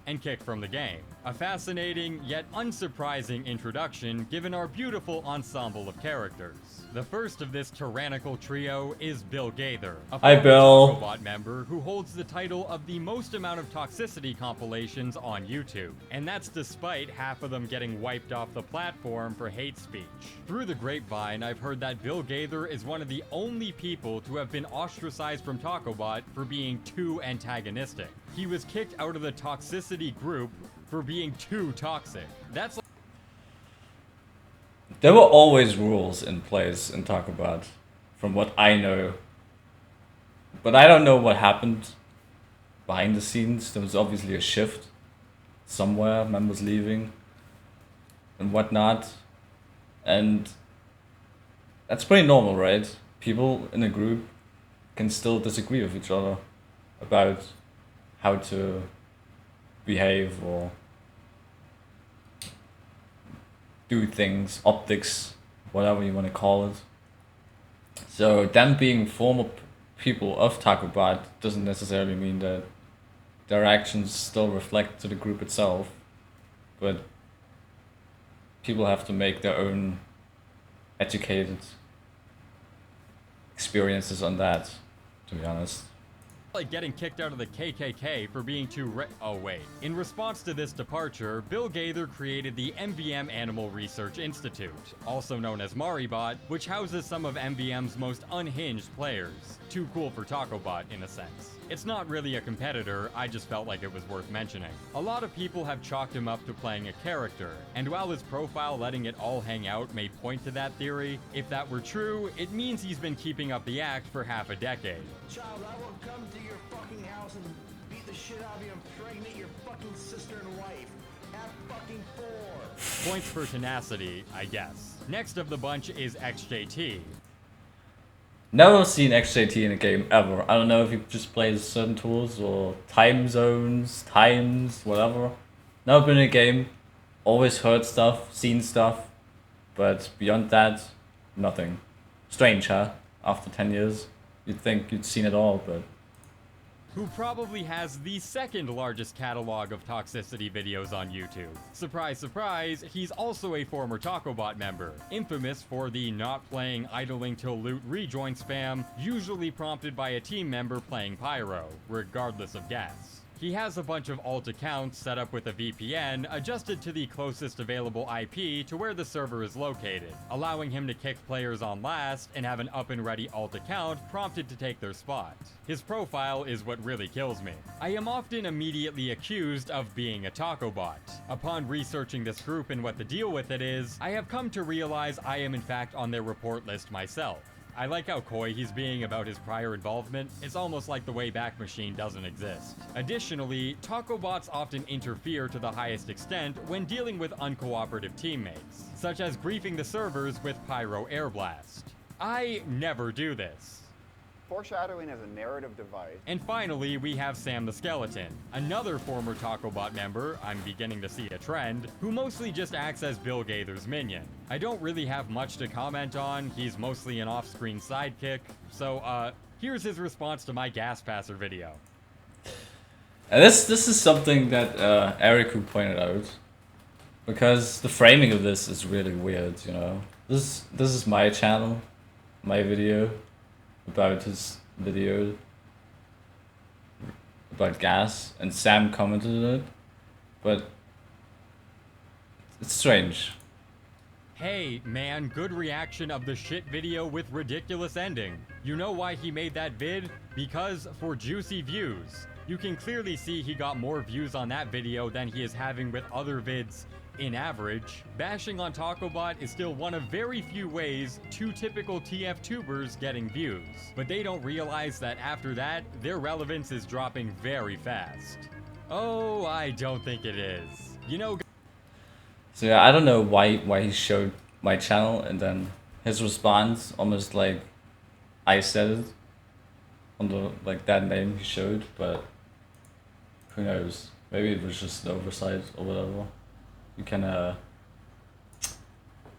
and kicked from the game. A fascinating, yet unsurprising introduction given our beautiful ensemble of characters. The first of this tyrannical trio is Bill Gaither, a former Bot member who holds the title of the most amount of toxicity compilations on YouTube. And that's despite half of them getting wiped off the platform for hate speech. Through the grapevine, I've heard that Bill Gaither is one of the only people to have been ostracized from TacoBot for being too antagonistic. He was kicked out of the toxicity group for being too toxic. That's like There were always rules in place in TacoBot, from what I know. But I don't know what happened behind the scenes. There was obviously a shift somewhere, members leaving and whatnot. And that's pretty normal, right? People in a group can still disagree with each other about how to behave or do things, optics, whatever you want to call it. So them being former people of TacoBot doesn't necessarily mean that their actions still reflect to the group itself, but people have to make their own educated experiences on that, to be honest. like getting kicked out of the KKK for being too oh wait. In response to this departure, Bill Gaither created the MvM Animal Research Institute, also known as Maribot, which houses some of MvM's most unhinged players. Too cool for TacoBot in a sense. It's not really a competitor, I just felt like it was worth mentioning. A lot of people have chalked him up to playing a character, and while his profile letting it all hang out may point to that theory, if that were true, it means he's been keeping up the act for half a decade. Child, I will come to your fucking house and beat the shit out of you and impregnate your fucking sister and wife. Have fucking 4. Points for tenacity, I guess. Next of the bunch is XJT. Never seen XJT in a game ever. I don't know if he just plays certain tools or time zones, times, whatever. Never been in a game. Always heard stuff, seen stuff. But beyond that, nothing. Strange, huh? After 10 years. You'd think you'd seen it all, but... Who probably has the second largest catalog of toxicity videos on YouTube. Surprise, surprise, he's also a former TacoBot member, infamous for the not playing idling till loot rejoin spam, usually prompted by a team member playing Pyro, regardless of gas. He has a bunch of alt accounts set up with a VPN adjusted to the closest available IP to where the server is located, allowing him to kick players on last and have an up and ready alt account prompted to take their spot. His profile is what really kills me. I am often immediately accused of being a TacoBot. Upon researching this group and what the deal with it is, I have come to realize I am in fact on their report list myself. I like how coy he's being about his prior involvement. It's almost like the Wayback Machine doesn't exist. Additionally, TacoBots often interfere to the highest extent when dealing with uncooperative teammates, such as griefing the servers with Pyro Air Blast. I never do this. Foreshadowing as a narrative device. And finally, we have Sam the Skeleton, another former TacoBot member, I'm beginning to see a trend, who mostly just acts as Bill Gaither's minion. I don't really have much to comment on, he's mostly an off-screen sidekick, so here's his response to my Gas Passer video. And this is something that Eric pointed out, because the framing of this is really weird, you know. This is my channel, my video, about his video about gas, and Sam commented on it, but it's strange. Hey, man, good reaction of the shit video with ridiculous ending. You know why he made that vid? Because for juicy views. You can clearly see he got more views on that video than he is having with other vids in average. Bashing on TacoBot is still one of very few ways two typical TF tubers getting views. But they don't realize that after that, their relevance is dropping very fast. Oh, I don't think it is. You know... So yeah, I don't know why he showed my channel, and then his response almost like I said it on the like that name he showed, but who knows? Maybe it was just an oversight or whatever. You can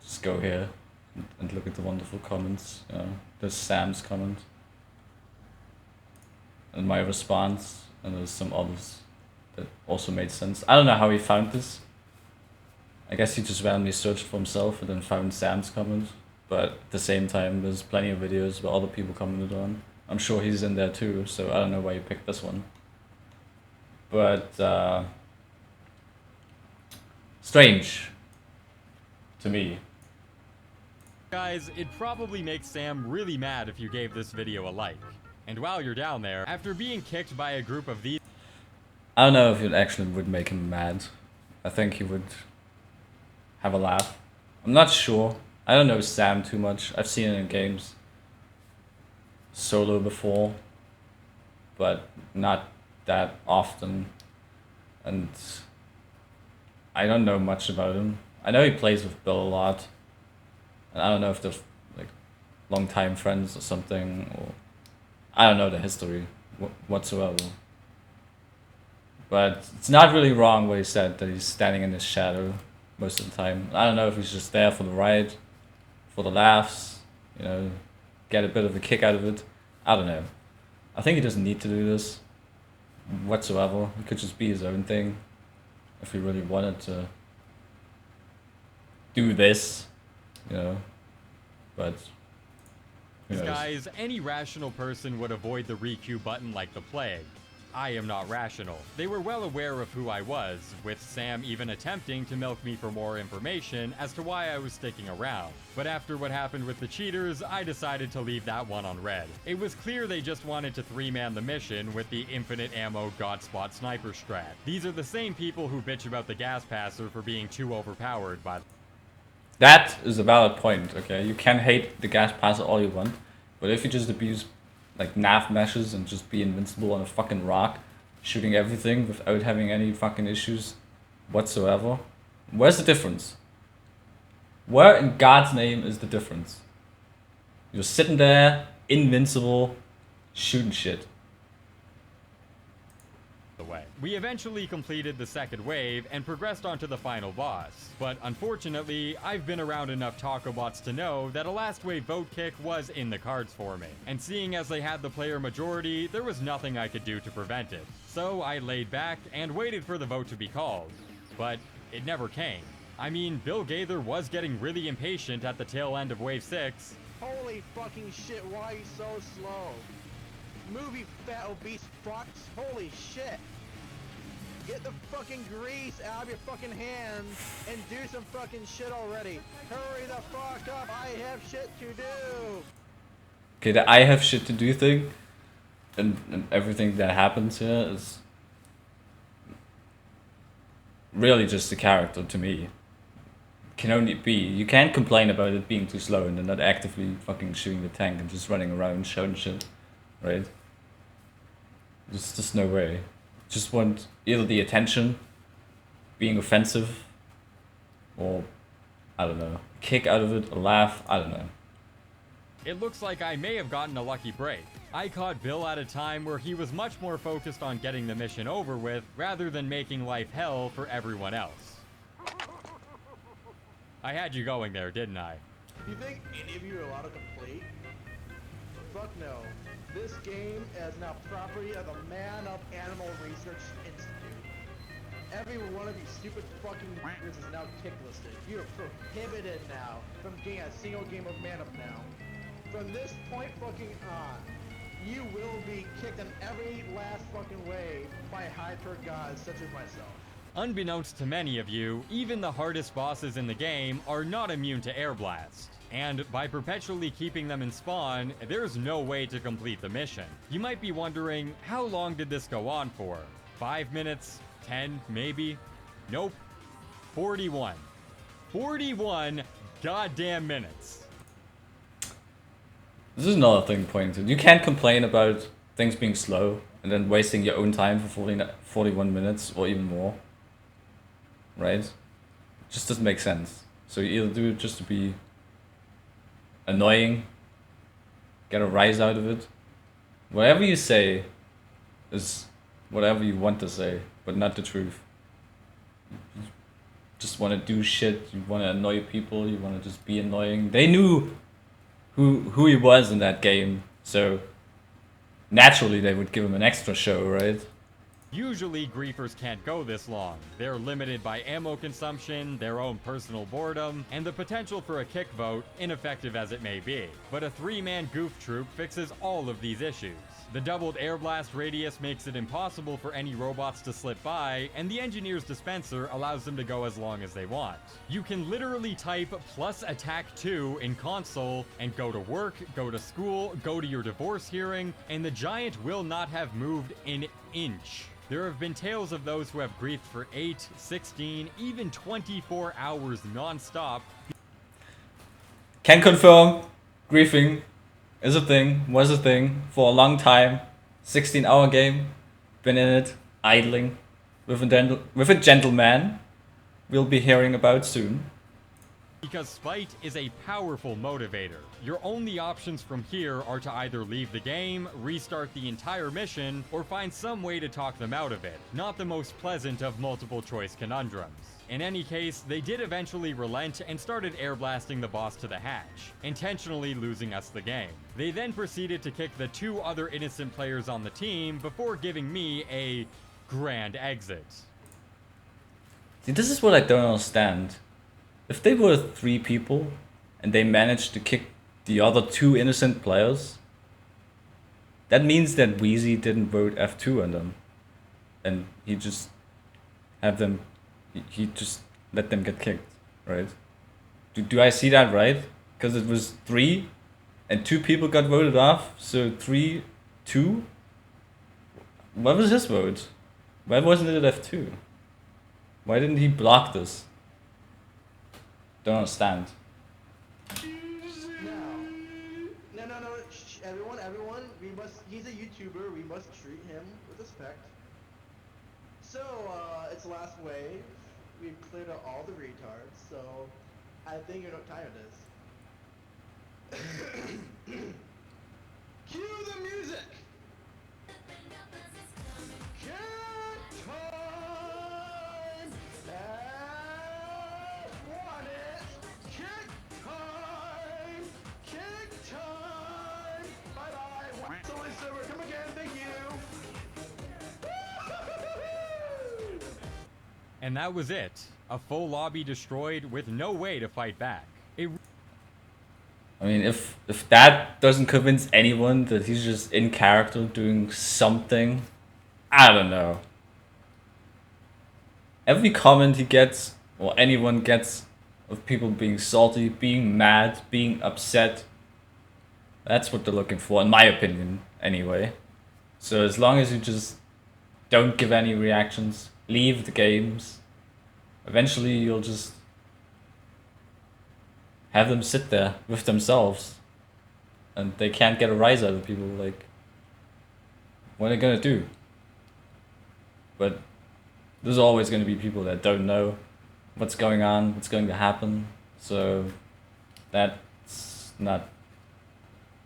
just go here and look at the wonderful comments. You know, there's Sam's comment and my response, and there's some others that also made sense. I don't know how he found this. I guess he just randomly searched for himself and then found Sam's comment. But at the same time, there's plenty of videos where other people commented on. I'm sure he's in there too, so I don't know why he picked this one. But strange to me. Guys, it probably makes Sam really mad if you gave this video a like. And while you're down there, after being kicked by a group of these... I don't know if it actually would make him mad. I think he would have a laugh. I'm not sure. I don't know Sam too much. I've seen it in games solo before, but not that often. And I don't know much about him. I know he plays with Bill a lot. And I don't know if they're like long-time friends or something, or I don't know the history whatsoever. But it's not really wrong what he said, that he's standing in his shadow most of the time. I don't know if he's just there for the ride, for the laughs, you know, get a bit of a kick out of it. I don't know. I think he doesn't need to do this whatsoever. He could just be his own thing if he really wanted to do this, you know. But Yes. Guys, any rational person would avoid the re-queue button like the plague. I am not rational. They were well aware of who I was, with Sam even attempting to milk me for more information as to why I was sticking around. But after what happened with the cheaters, I decided to leave that one on red. It was clear they just wanted to three-man the mission with the infinite ammo Godspot sniper strat. These are the same people who bitch about the gas passer for being too overpowered by. That is a valid point, okay? You can hate the gas passer all you want, but if you just abuse like nav meshes and just be invincible on a fucking rock, shooting everything without having any fucking issues whatsoever, where's the difference? Where in God's name is the difference? You're sitting there, invincible, shooting shit. Way. We eventually completed the second wave and progressed on to the final boss, but unfortunately, I've been around enough taco bots to know that a last wave vote kick was in the cards for me, and seeing as they had the player majority, there was nothing I could do to prevent it. So I laid back and waited for the vote to be called, but it never came. I mean, Bill Gaither was getting really impatient at the tail end of wave 6. Holy fucking shit, why are you so slow? Move, you fat obese fucks. Holy shit. Get the fucking grease out of your fucking hands and do some fucking shit already. Hurry the fuck up, I have shit to do. Okay, the I have shit to do thing and everything that happens here is really just a character to me. Can only be. You can't complain about it being too slow and then not actively fucking shooting the tank and just running around shouting shit, right? There's just no way. Just want either the attention, being offensive, or I don't know, kick out of it, a laugh, I don't know. It looks like I may have gotten a lucky break. I caught Bill at a time where he was much more focused on getting the mission over with rather than making life hell for everyone else. I had you going there, didn't I? Do you think any of you are allowed to complete? Fuck no. This game is now property of the Man Up Animal Research Institute. Every one of these stupid fucking is now kick listed. You are prohibited now from getting a single game of Man Up now. From this point fucking on, you will be kicked in every last fucking way by hyper gods such as myself. Unbeknownst to many of you, even the hardest bosses in the game are not immune to air blast. And by perpetually keeping them in spawn, there's no way to complete the mission. You might be wondering, how long did this go on for? 5 minutes? 10, maybe? Nope. 41. 41 goddamn minutes. This is another thing pointed. You can't complain about things being slow and then wasting your own time for 41 minutes or even more. Right? It just doesn't make sense. So you either do it just to be annoying, get a rise out of it. Whatever you say is whatever you want to say, but not the truth. You just want to do shit, you want to annoy people, you want to just be annoying. They knew who he was in that game, so naturally they would give him an extra show, right? Usually, griefers can't go this long. They're limited by ammo consumption, their own personal boredom, and the potential for a kick vote, ineffective as it may be. But a three-man goof troop fixes all of these issues. The doubled air blast radius makes it impossible for any robots to slip by, and the engineer's dispenser allows them to go as long as they want. You can literally type plus attack 2 in console and go to work, go to school, go to your divorce hearing, and the giant will not have moved an inch. There have been tales of those who have griefed for 8, 16, even 24 hours non-stop. Can confirm, griefing is a thing, was a thing for a long time. 16-hour game, been in it, idling, with a gentleman we'll be hearing about soon. Because spite is a powerful motivator. Your only options from here are to either leave the game, restart the entire mission, or find some way to talk them out of it. Not the most pleasant of multiple choice conundrums. In any case, they did eventually relent and started air blasting the boss to the hatch, intentionally losing us the game. They then proceeded to kick the 2 other innocent players on the team before giving me a grand exit. See, this is what I don't understand. If they were 3 people and they managed to kick the other 2 innocent players, that means that Weezy didn't vote F2 on them. And he just have them, he just let them get kicked, right? Do I see that right? Because it was 3 and 2 people got voted off, so 3, 2? What was his vote? Why wasn't it F2? Why didn't he block this? Don't understand. No. Shh, everyone. He's a YouTuber. We must treat him with respect. So, it's last wave. We've cleared out all the retards, so I think you know what time it is. Cue the music! Kick time! Want it! Kick time! Kick time! Bye-bye! It's only server. Come again. Thank you! And that was it. A full lobby destroyed with no way to fight back. I mean, if that doesn't convince anyone that he's just in character doing something, I don't know. Every comment he gets, or anyone gets, of people being salty, being mad, being upset, that's what they're looking for, in my opinion, anyway. So as long as you just don't give any reactions, leave the games, eventually you'll just have them sit there with themselves and they can't get a rise out of people. Like, what are they gonna do? But there's always gonna be people that don't know what's going on, what's going to happen, so that's not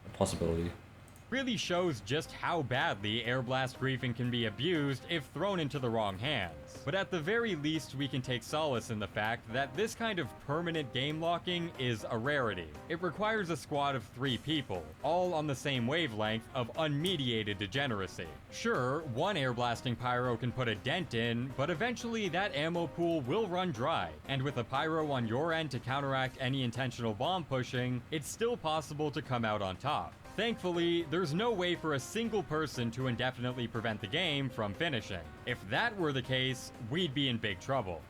a possibility. Really shows just how badly air blast griefing can be abused if thrown into the wrong hands. But at the very least, we can take solace in the fact that this kind of permanent game locking is a rarity. It requires a squad of 3 people, all on the same wavelength of unmediated degeneracy. Sure, one air blasting pyro can put a dent in, but eventually that ammo pool will run dry, and with a pyro on your end to counteract any intentional bomb pushing, it's still possible to come out on top. Thankfully, there's no way for a single person to indefinitely prevent the game from finishing. If that were the case, we'd be in big trouble.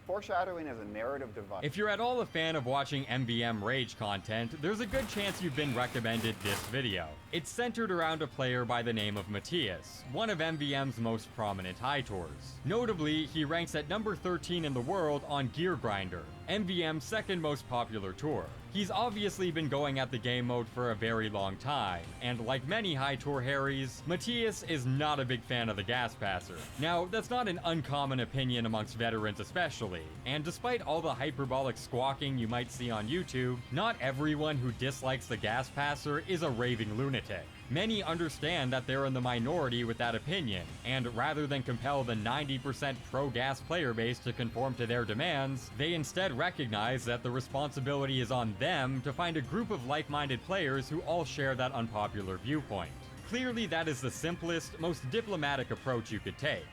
Foreshadowing is a narrative device. If you're at all a fan of watching MvM rage content, there's a good chance you've been recommended this video. It's centered around a player by the name of Matthias, one of MvM's most prominent high tours. Notably, he ranks at number 13 in the world on Gear Grinder, MvM's second most popular tour. He's obviously been going at the game mode for a very long time, and like many high tour Harrys, Matthias is not a big fan of the gas passer. Now, that's not an uncommon opinion amongst veterans especially, and despite all the hyperbolic squawking you might see on YouTube, not everyone who dislikes the gas passer is a raving lunatic. Many understand that they're in the minority with that opinion, and rather than compel the 90% pro-gas player base to conform to their demands, they instead recognize that the responsibility is on them to find a group of like-minded players who all share that unpopular viewpoint. Clearly, that is the simplest, most diplomatic approach you could take.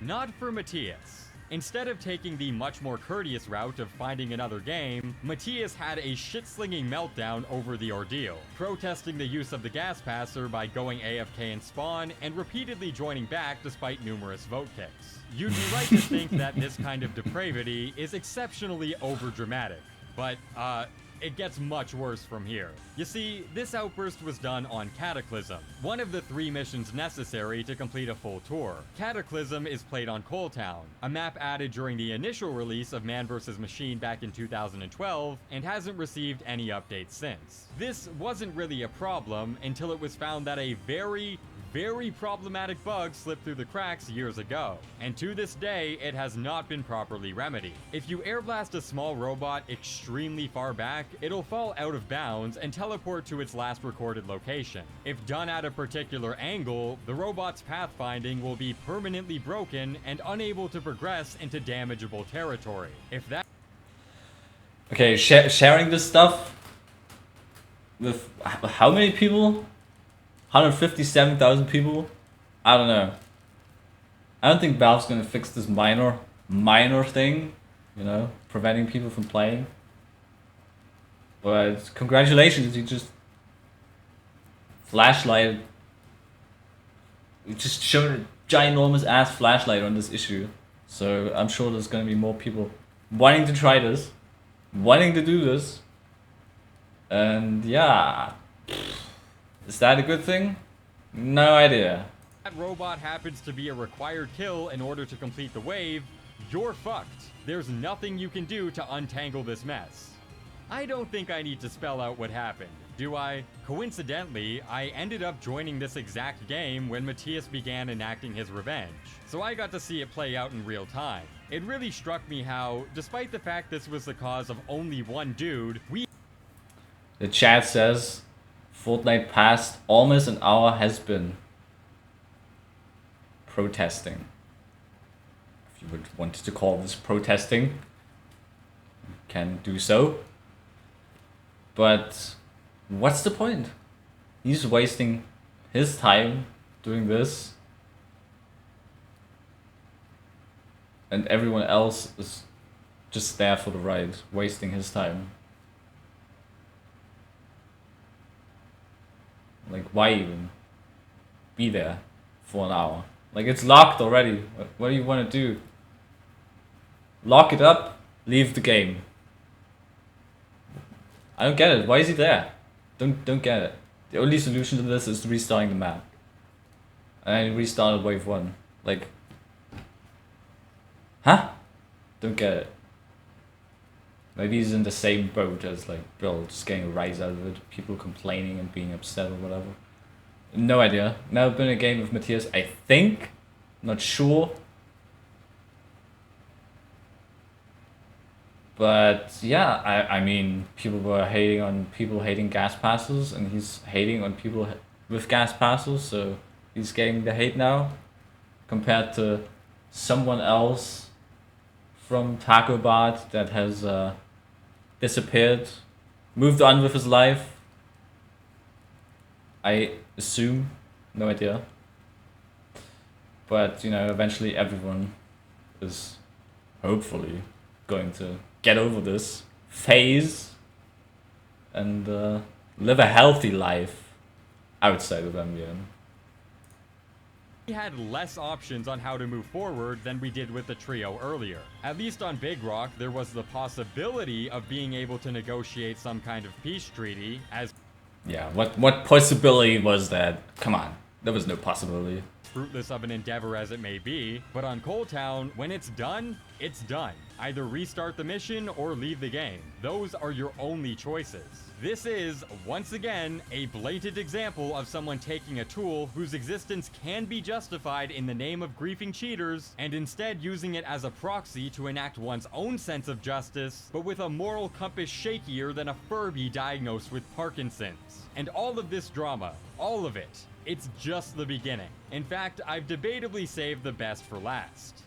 Not for Matthias. Instead of taking the much more courteous route of finding another game, Matthias had a shit-slinging meltdown over the ordeal, protesting the use of the gas passer by going AFK in spawn and repeatedly joining back despite numerous vote kicks. You'd be right to think that this kind of depravity is exceptionally overdramatic, but it gets much worse from here. You see, this outburst was done on Cataclysm, one of the 3 missions necessary to complete a full tour. Cataclysm is played on Coal Town, a map added during the initial release of Man vs. Machine back in 2012, and hasn't received any updates since. This wasn't really a problem until it was found that a very problematic bug slipped through the cracks years ago, and to this day, it has not been properly remedied. If you airblast a small robot extremely far back, it'll fall out of bounds and teleport to its last recorded location. If done at a particular angle, the robot's pathfinding will be permanently broken and unable to progress into damageable territory. If that... Okay, sharing this stuff with how many people? 157,000 people? I don't know. I don't think Valve's gonna fix this minor thing, you know, preventing people from playing. But congratulations, you just flashlight. You just showed a ginormous ass flashlight on this issue. So I'm sure there's gonna be more people wanting to try this, wanting to do this. And yeah, is that a good thing? No idea. That robot happens to be a required kill in order to complete the wave, you're fucked. There's nothing you can do to untangle this mess. I don't think I need to spell out what happened, do I? Coincidentally, I ended up joining this exact game when Matthias began enacting his revenge, so I got to see it play out in real time. It really struck me how, despite the fact this was the cause of only one dude, The chat says, Fortnite past almost an hour has been protesting. If you would want to call this protesting, you can do so. But what's the point? He's wasting his time doing this. And everyone else is just there for the ride, wasting his time. Like, why even be there for an hour? Like, it's locked already. What do you want to do? Lock it up, leave the game. I don't get it. Why is he there? Don't get it. The only solution to this is restarting the map. And I restarted wave 1. Like, huh? Don't get it. Maybe he's in the same boat as like Bill, just getting a rise out of it, people complaining and being upset or whatever. No idea. Never been in a game with Matthias, I think. Not sure. But yeah, I mean, people were hating on people hating gas passes, and he's hating on people with gas passes, so he's getting the hate now. Compared to someone else from Taco Bot that has disappeared, moved on with his life. I assume, no idea. But, you know, eventually everyone is hopefully going to get over this phase and live a healthy life outside of MvM. We had less options on how to move forward than we did with the trio earlier. At least on Big Rock, there was the possibility of being able to negotiate some kind of peace treaty as... Yeah, what possibility was that? Come on, there was no possibility. Fruitless of an endeavor as it may be, but on Coal Town, when it's done, it's done. Either restart the mission or leave the game. Those are your only choices. This is, once again, a blatant example of someone taking a tool whose existence can be justified in the name of griefing cheaters, and instead using it as a proxy to enact one's own sense of justice, but with a moral compass shakier than a Furby diagnosed with Parkinson's. And all of this drama, all of it, it's just the beginning. In fact, I've debatably saved the best for last.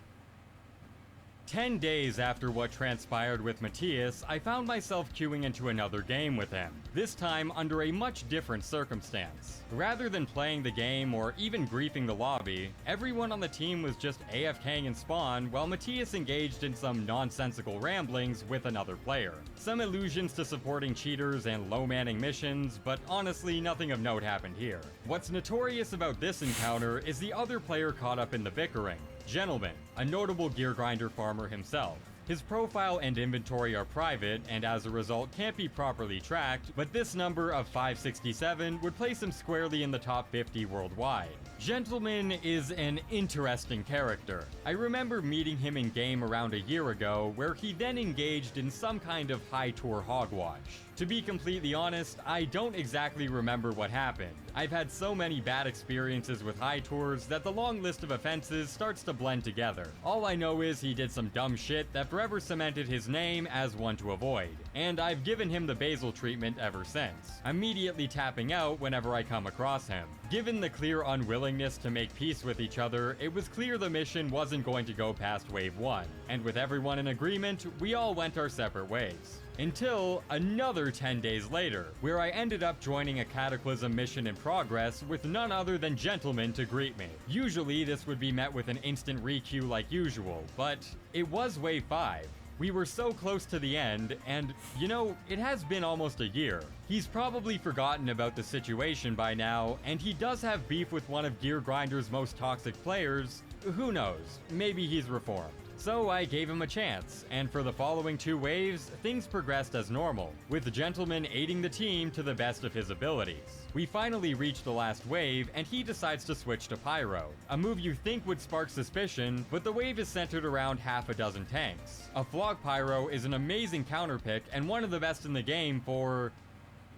10 days after what transpired with Matthias, I found myself queuing into another game with him, this time under a much different circumstance. Rather than playing the game or even griefing the lobby, everyone on the team was just AFKing in spawn while Matthias engaged in some nonsensical ramblings with another player. Some allusions to supporting cheaters and low-manning missions, but honestly nothing of note happened here. What's notorious about this encounter is the other player caught up in the bickering. Gentleman, a notable gear grinder farmer himself. His profile and inventory are private and as a result can't be properly tracked, but this number of 567 would place him squarely in the top 50 worldwide. Gentleman is an interesting character. I remember meeting him in game around a year ago, where he then engaged in some kind of high tour hogwash. To be completely honest, I don't exactly remember what happened. I've had so many bad experiences with high tours that the long list of offenses starts to blend together. All I know is he did some dumb shit that forever cemented his name as one to avoid, and I've given him the Basil treatment ever since, immediately tapping out whenever I come across him. Given the clear unwillingness to make peace with each other, it was clear the mission wasn't going to go past Wave 1, and with everyone in agreement, we all went our separate ways. Until another 10 days later, where I ended up joining a Cataclysm mission in progress with none other than Gentleman to greet me. Usually this would be met with an instant requeue like usual, but it was Wave 5. We were so close to the end, and, you know, it has been almost a year. He's probably forgotten about the situation by now, and he does have beef with one of Gear Grinder's most toxic players. Who knows? Maybe he's reformed. So I gave him a chance, and for the following 2 waves, things progressed as normal, with the gentleman aiding the team to the best of his abilities. We finally reach the last wave, and he decides to switch to Pyro, a move you think would spark suspicion, but the wave is centered around half a dozen tanks. A Flog Pyro is an amazing counterpick and one of the best in the game for...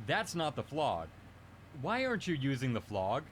That's not the Flog. Why aren't you using the Flog?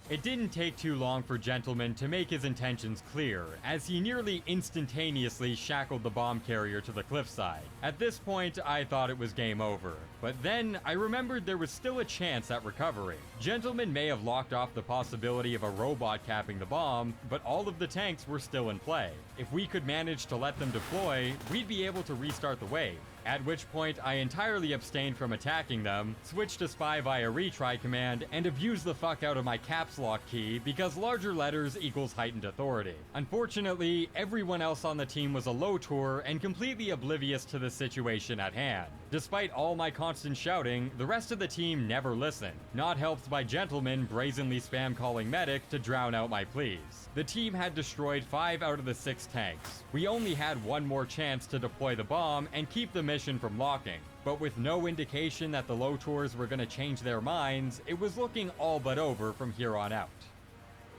It didn't take too long for Gentleman to make his intentions clear, as he nearly instantaneously shackled the bomb carrier to the cliffside. At this point, I thought it was game over, but then I remembered there was still a chance at recovery. Gentleman may have locked off the possibility of a robot capping the bomb, but all of the tanks were still in play. If we could manage to let them deploy, we'd be able to restart the wave. At which point, I entirely abstained from attacking them, switched to spy via retry command, and abused the fuck out of my caps lock key because larger letters equals heightened authority. Unfortunately, everyone else on the team was a low tour and completely oblivious to the situation at hand. Despite all my constant shouting, the rest of the team never listened, not helped by Gentleman brazenly spam calling medic to drown out my pleas. The team had destroyed 5 out of the 6 tanks. We only had one more chance to deploy the bomb and keep the mission from locking. But with no indication that the low tours were going to change their minds, it was looking all but over from here on out.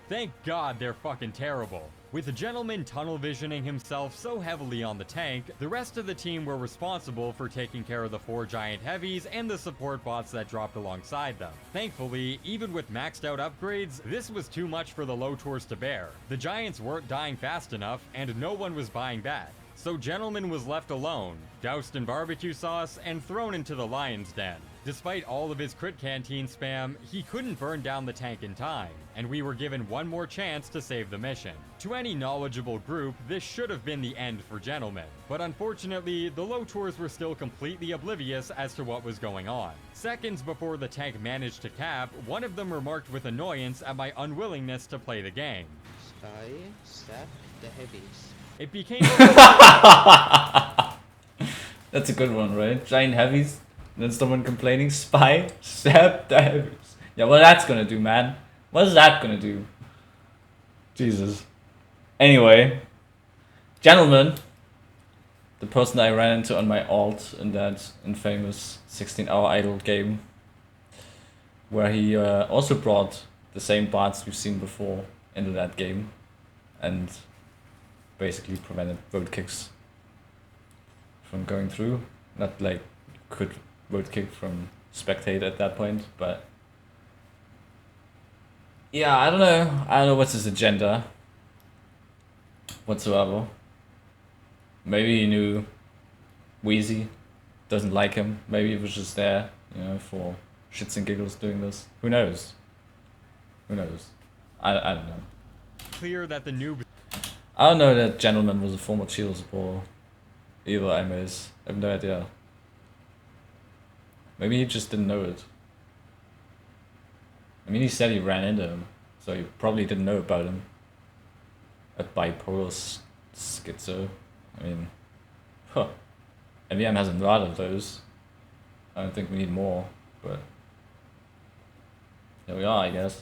Thank God they're fucking terrible. With the gentleman tunnel visioning himself so heavily on the tank, the rest of the team were responsible for taking care of the 4 giant heavies and the support bots that dropped alongside them. Thankfully, even with maxed out upgrades, this was too much for the low tours to bear. The giants weren't dying fast enough, and no one was buying back. So Gentleman was left alone, doused in barbecue sauce, and thrown into the lion's den. Despite all of his crit canteen spam, he couldn't burn down the tank in time, and we were given one more chance to save the mission. To any knowledgeable group, this should have been the end for Gentleman, but unfortunately, the low tours were still completely oblivious as to what was going on. Seconds before the tank managed to cap, one of them remarked with annoyance at my unwillingness to play the game. Spy, sap, the heavies. It became That's a good one, right? Giant heavies. And then someone complaining, spy, sap, the heavies. Yeah, what that's gonna do, man? What is that gonna do? Jesus. Anyway, Gentleman, the person I ran into on my alt in that infamous 16-hour idle game, where he also brought the same bots we've seen before into that game, and basically prevented vote kicks from going through. Not like could vote kick from spectate at that point, but yeah, I don't know what's his agenda whatsoever. Maybe he knew Weezy doesn't like him. Maybe he was just there, you know, for shits and giggles doing this. Who knows? Who knows? I don't know. clear that the noob... I don't know that Gentleman was a former Cheeto supporter. Either, I have no idea. Maybe he just didn't know it. I mean, he said he ran into him, so he probably didn't know about him. A bipolar schizo. I mean, huh. MvM has a lot of those. I don't think we need more, but here we are, I guess.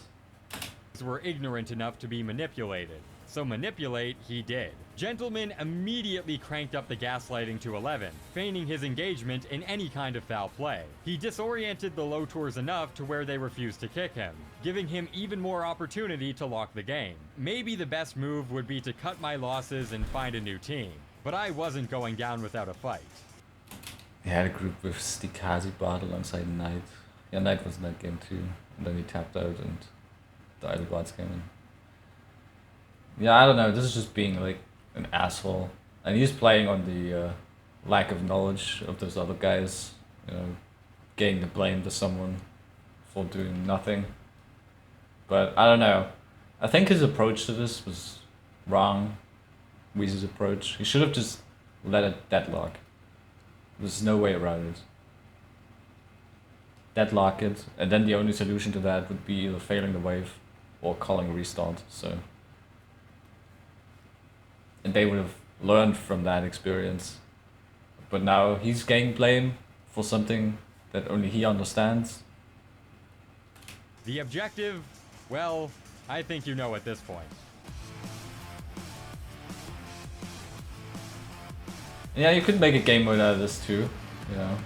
were ignorant enough to be manipulated. So manipulate he did. Gentleman immediately cranked up the gaslighting to 11, feigning his engagement in any kind of foul play. He disoriented the low tours enough to where they refused to kick him, giving him even more opportunity to lock the game. Maybe the best move would be to cut my losses and find a new team, but I wasn't going down without a fight. He had a group with Stikazi Bard alongside Knight. Yeah, Knight was in that game too, and then he tapped out and the idle bards came in. Yeah, I don't know, this is just being like an asshole. And he's playing on the lack of knowledge of those other guys, you know, getting the blame to someone for doing nothing. But I don't know. I think his approach to this was wrong. Weezy's approach. He should have just let it deadlock. There's no way around it. Deadlock it, and then the only solution to that would be either failing the wave or calling a restart, so. And they would have learned from that experience. But now he's getting blamed for something that only he understands. The objective, well, I think you know at this point. Yeah, you could make a game mode out of this too, you know.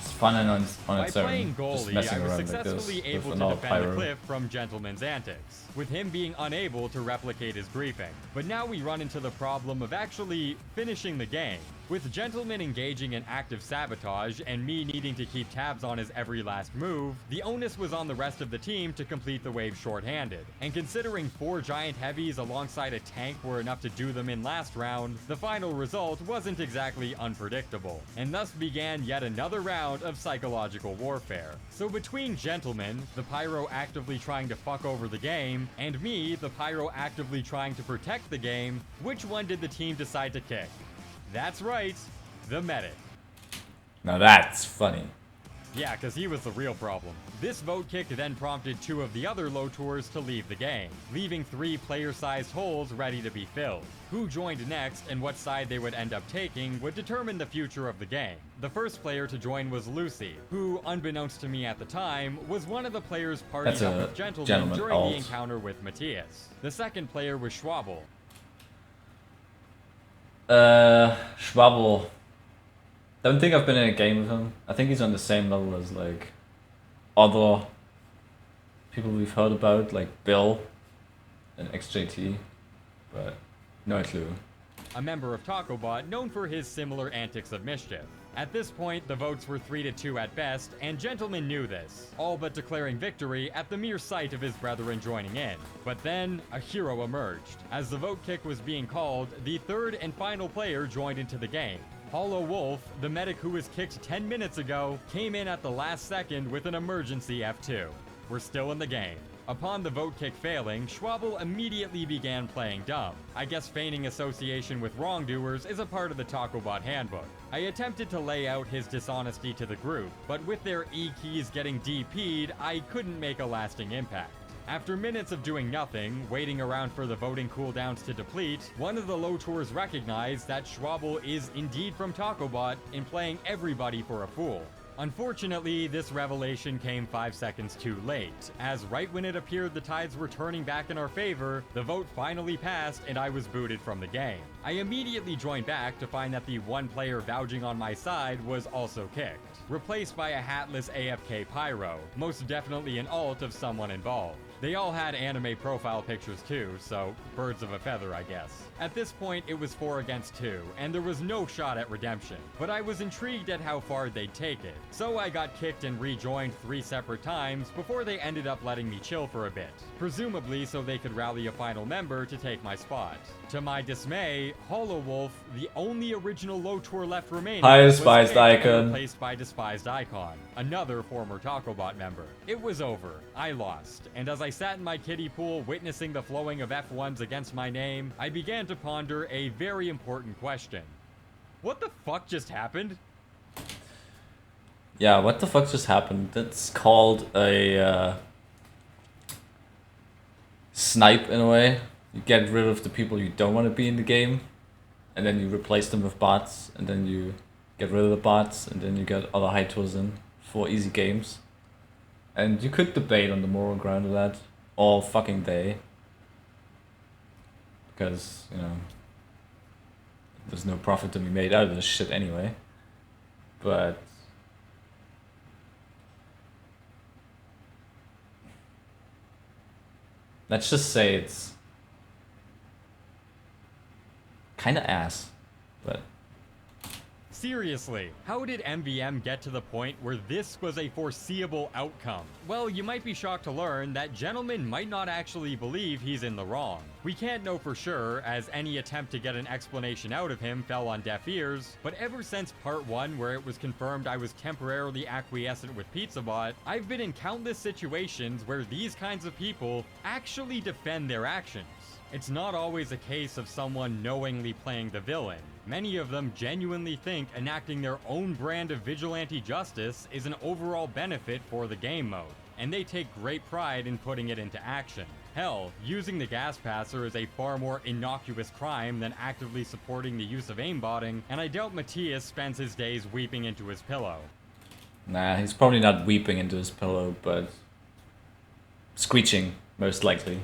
It's fun and on its By own, playing just goalie, messing I was around like this successfully with able to another defend the pyro. cliff from Gentleman's antics, with him being unable to replicate his griefing. But now we run into the problem of actually finishing the game. With Gentleman engaging in active sabotage and me needing to keep tabs on his every last move, the onus was on the rest of the team to complete the wave short-handed. And considering 4 giant heavies alongside a tank were enough to do them in last round, the final result wasn't exactly unpredictable, and thus began yet another round of psychological warfare. So between Gentleman, the pyro actively trying to fuck over the game, and me, the pyro actively trying to protect the game, which one did the team decide to kick? That's right, the medic. Now that's funny. Yeah, because he was the real problem. This vote kick then prompted 2 of the other low tours to leave the game, leaving 3 player-sized holes ready to be filled. Who joined next and what side they would end up taking would determine the future of the game. The first player to join was Lucy, who, unbeknownst to me at the time, was one of the players partied up with Gentleman during the encounter with Matthias. The second player was Schwabble. Schwabble. Don't think I've been in a game with him. I think he's on the same level as like other people we've heard about, like Bill and XJT, but no clue. A member of TacoBot known for his similar antics of mischief. At this point, the votes were 3-2 at best, and Gentleman knew this, all but declaring victory at the mere sight of his brethren joining in. But then, a hero emerged. As the vote kick was being called, the third and final player joined into the game. Hollow Wolf, the medic who was kicked 10 minutes ago, came in at the last second with an emergency F2. We're still in the game. Upon the vote kick failing, Schwabble immediately began playing dumb. I guess feigning association with wrongdoers is a part of the TacoBot handbook. I attempted to lay out his dishonesty to the group, but with their E keys getting DP'd, I couldn't make a lasting impact. After minutes of doing nothing, waiting around for the voting cooldowns to deplete, one of the low tours recognized that Schwabble is indeed from TacoBot and playing everybody for a fool. Unfortunately, this revelation came 5 seconds too late, as right when it appeared the tides were turning back in our favor, the vote finally passed and I was booted from the game. I immediately joined back to find that the one player vouching on my side was also kicked, replaced by a hatless AFK pyro, most definitely an alt of someone involved. They all had anime profile pictures too, so birds of a feather, I guess. At this point, it was 4 against 2, and there was no shot at redemption, but I was intrigued at how far they'd take it. So I got kicked and rejoined 3 separate times before they ended up letting me chill for a bit, presumably so they could rally a final member to take my spot. To my dismay, Hollow Wolf, the only original low tour left remaining, was Despised Icon, replaced by Despised Icon, another former TacoBot member. It was over. I lost, and as I sat in my kiddie pool witnessing the flowing of F1s against my name, I began to ponder a very important question. What the fuck just happened? Yeah, what the fuck just happened? That's called a snipe in a way. You get rid of the people you don't want to be in the game, and then you replace them with bots, and then you get rid of the bots, and then you get other high tours in for easy games. And you could debate on the moral ground of that all fucking day, because, you know, there's no profit to be made out of this shit anyway. But let's just say it's kind of ass, but Seriously, how did MvM get to the point where this was a foreseeable outcome? Well, you might be shocked to learn that Gentleman might not actually believe he's in the wrong. We can't know for sure, as any attempt to get an explanation out of him fell on deaf ears, but ever since part 1 where it was confirmed I was temporarily acquiescent with PizzaBot, I've been in countless situations where these kinds of people actually defend their actions. It's not always a case of someone knowingly playing the villain. Many of them genuinely think enacting their own brand of vigilante justice is an overall benefit for the game mode. and they take great pride in putting it into action. Hell, using the gas passer is a far more innocuous crime than actively supporting the use of aimbotting, and I doubt Matthias spends his days weeping into his pillow. Nah, he's probably not weeping into his pillow, but screeching, most likely.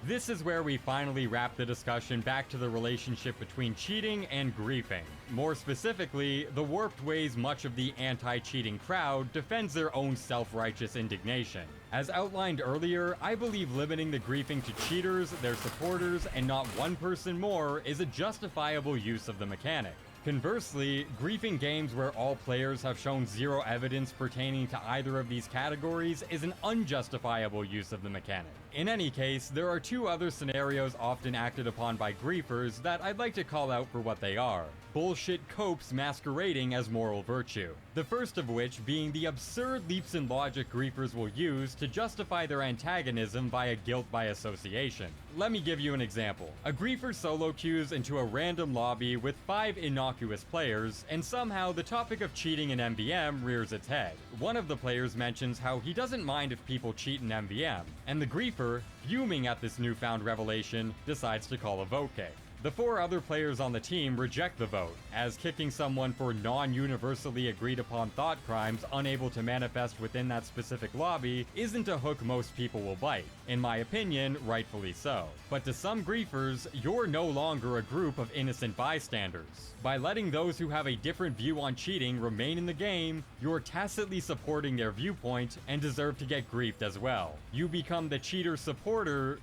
This is where we finally wrap the discussion back to the relationship between cheating and griefing. More specifically, the warped ways much of the anti-cheating crowd defends their own self-righteous indignation. As outlined earlier, I believe limiting the griefing to cheaters, their supporters, and not one person more is a justifiable use of the mechanic. Conversely, griefing games where all players have shown zero evidence pertaining to either of these categories is an unjustifiable use of the mechanic. In any case, there are two other scenarios often acted upon by griefers that I'd like to call out for what they are. Bullshit copes masquerading as moral virtue. The first of which being the absurd leaps in logic griefers will use to justify their antagonism via guilt by association. Let me give you an example. A griefer solo queues into a random lobby with 5 innocuous players, and somehow the topic of cheating in MvM rears its head. One of the players mentions how he doesn't mind if people cheat in MvM, and the griefer, fuming at this newfound revelation, decides to call a vote kick. The 4 other players on the team reject the vote, as kicking someone for non-universally agreed upon thought crimes unable to manifest within that specific lobby isn't a hook most people will bite. In my opinion, rightfully so. But to some griefers, you're no longer a group of innocent bystanders. By letting those who have a different view on cheating remain in the game, you're tacitly supporting their viewpoint and deserve to get griefed as well. You become the cheater supporters.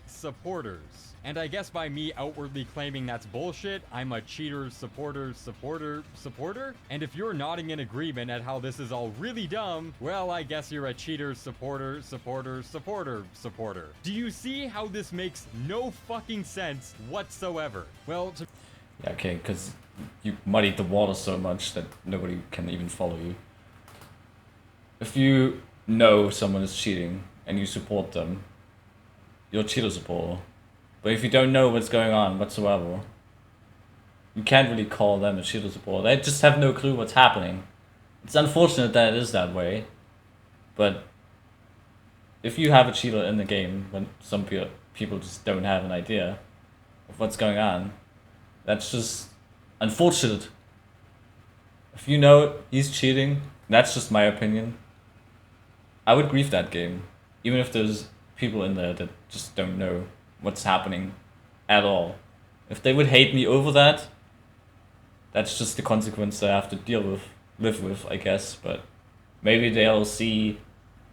And I guess by me outwardly claiming that's bullshit, I'm a cheater supporter? And if you're nodding in agreement at how this is all really dumb, well, I guess you're a cheater supporter. Do you see how this makes no fucking sense whatsoever? Well, Yeah, okay, because you muddied the water so much that nobody can even follow you. If you know someone is cheating and you support them, you're a cheater supporter. But if you don't know what's going on whatsoever, you can't really call them a cheater supporter. They just have no clue what's happening. It's unfortunate that it is that way, but if you have a cheater in the game when some people just don't have an idea of what's going on, that's just unfortunate. If you know he's cheating, that's just my opinion, I would grief that game, even if there's people in there that just don't know what's happening at all. If they would hate me over that, that's just the consequence I have to live with, I guess. But maybe they'll see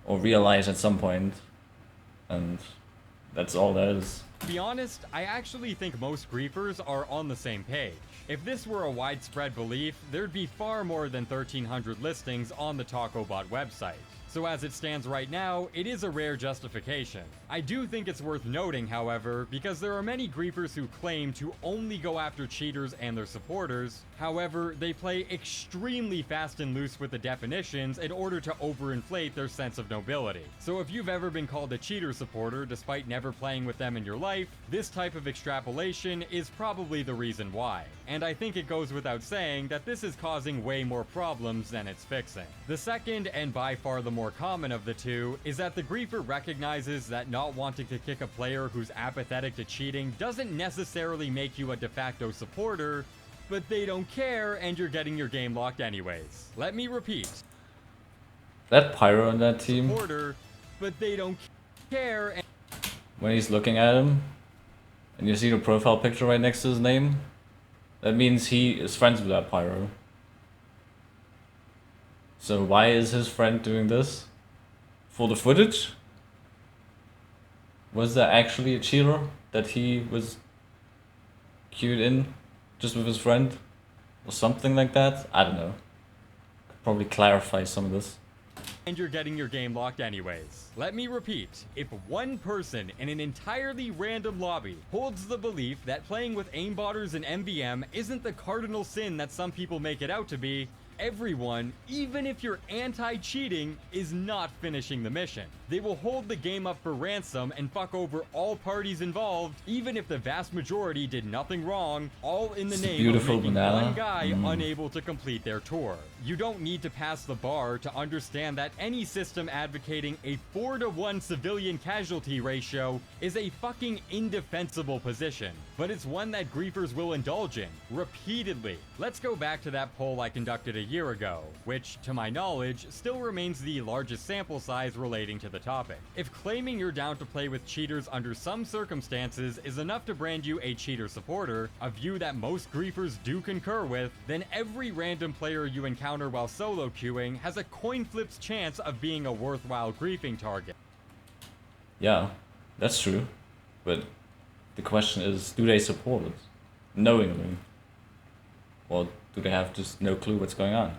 or realize at some point, and that's all there is. to be honest, I actually think most griefers are on the same page. If this were a widespread belief, there'd be far more than 1,300 listings on the TacoBot website. So as it stands right now, it is a rare justification. I do think it's worth noting, however, because there are many griefers who claim to only go after cheaters and their supporters. However, they play extremely fast and loose with the definitions in order to overinflate their sense of nobility. So if you've ever been called a cheater supporter despite never playing with them in your life, this type of extrapolation is probably the reason why. And I think it goes without saying that this is causing way more problems than it's fixing. The second, and by far the more common of the two, is that the griefer recognizes that not wanting to kick a player who's apathetic to cheating doesn't necessarily make you a de facto supporter, but they don't care and you're getting your game locked anyways. Let me repeat. That pyro on that team, Supporter, but they don't care and when he's looking at him, and you see the profile picture right next to his name, that means he is friends with that pyro. So why is his friend doing this? For the footage? Was there actually a cheater that he was queued in just with his friend? Or something like that? I don't know. Could probably clarify some of this. and you're getting your game locked anyways. Let me repeat, if one person in an entirely random lobby holds the belief that playing with aimbotters in MvM isn't the cardinal sin that some people make it out to be, everyone, even if you're anti-cheating, is not finishing the mission. They will hold the game up for ransom and fuck over all parties involved, even if the vast majority did nothing wrong, all in the name of making one guy unable to complete their tour. You don't need to pass the bar to understand that any system advocating a 4-to-1 civilian casualty ratio is a fucking indefensible position, but it's one that griefers will indulge in, repeatedly. Let's go back to that poll I conducted a year ago, which, to my knowledge, still remains the largest sample size relating to the topic. If claiming you're down to play with cheaters under some circumstances is enough to brand you a cheater supporter, a view that most griefers do concur with, then every random player you encounter while solo queuing has a coin flip's chance of being a worthwhile griefing target. Yeah, that's true. But the question is, do they support it? Knowingly? Or do they have just no clue what's going on?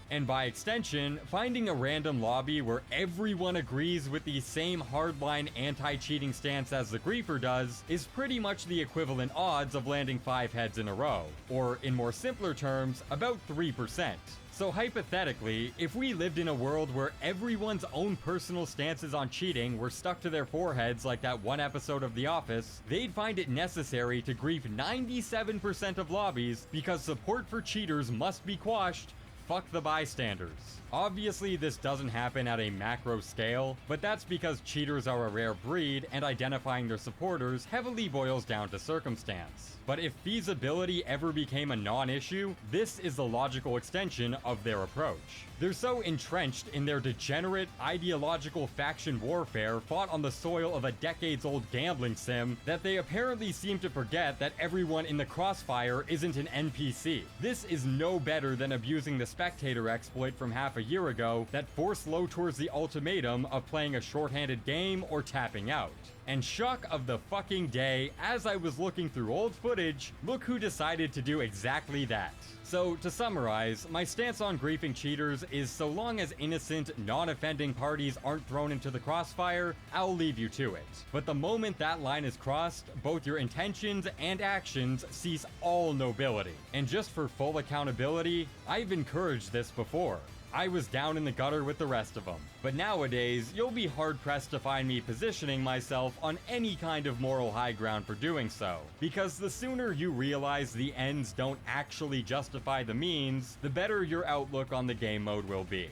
And by extension, finding a random lobby where everyone agrees with the same hardline anti-cheating stance as the griefer does is pretty much the equivalent odds of landing 5 heads in a row, or in more simpler terms, about 3%. So hypothetically, if we lived in a world where everyone's own personal stances on cheating were stuck to their foreheads like that one episode of The Office, they'd find it necessary to grief 97% of lobbies because support for cheaters must be quashed. Fuck the bystanders. Obviously, this doesn't happen at a macro scale, but that's because cheaters are a rare breed and identifying their supporters heavily boils down to circumstance. But if feasibility ever became a non-issue, this is the logical extension of their approach. They're so entrenched in their degenerate, ideological faction warfare fought on the soil of a decades-old gambling sim that they apparently seem to forget that everyone in the crossfire isn't an NPC. This is no better than abusing the spectator exploit from half a year ago that forced low towards the ultimatum of playing a shorthanded game or tapping out. And shock of the fucking day, as I was looking through old footage, look who decided to do exactly that. So, to summarize, my stance on griefing cheaters is so long as innocent, non-offending parties aren't thrown into the crossfire, I'll leave you to it. But the moment that line is crossed, both your intentions and actions cease all nobility. And just for full accountability, I've encouraged this before. I was down in the gutter with the rest of them. But nowadays, you'll be hard-pressed to find me positioning myself on any kind of moral high ground for doing so. Because the sooner you realize the ends don't actually justify the means, the better your outlook on the game mode will be.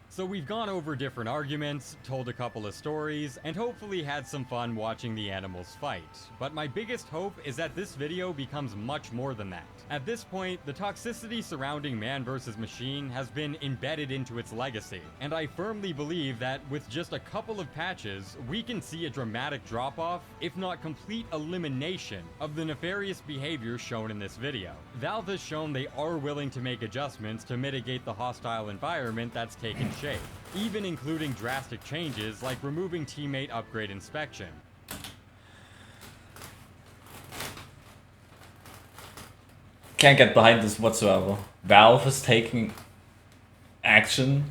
So we've gone over different arguments, told a couple of stories, and hopefully had some fun watching the animals fight. But my biggest hope is that this video becomes much more than that. At this point, the toxicity surrounding man versus machine has been embedded into its legacy, and I firmly believe that with just a couple of patches, we can see a dramatic drop-off, if not complete elimination, of the nefarious behavior shown in this video. Valve has shown they are willing to make adjustments to mitigate the hostile environment that's taken shape, even including drastic changes like removing teammate upgrade inspection. Can't get behind this whatsoever. Valve is taking action.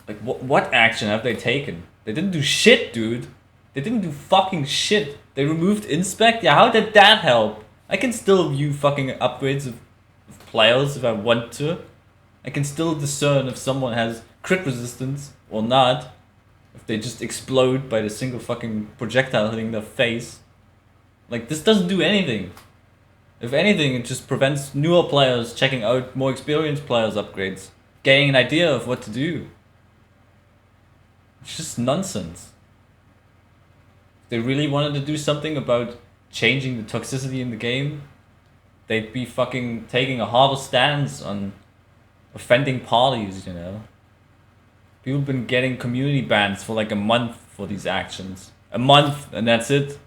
Like, what action have they taken? They didn't do shit, dude. They didn't do fucking shit. They removed inspect? Yeah, how did that help? I can still view fucking upgrades of players if I want to. I can still discern if someone has crit resistance or not. If they just explode by the single fucking projectile hitting their face. Like, this doesn't do anything. If anything, it just prevents newer players checking out more experienced players' upgrades, getting an idea of what to do. It's just nonsense. If they really wanted to do something about changing the toxicity in the game, they'd be fucking taking a harder stance on offending parties, you know. People have been getting community bans for like a month for these actions. A month, and that's it.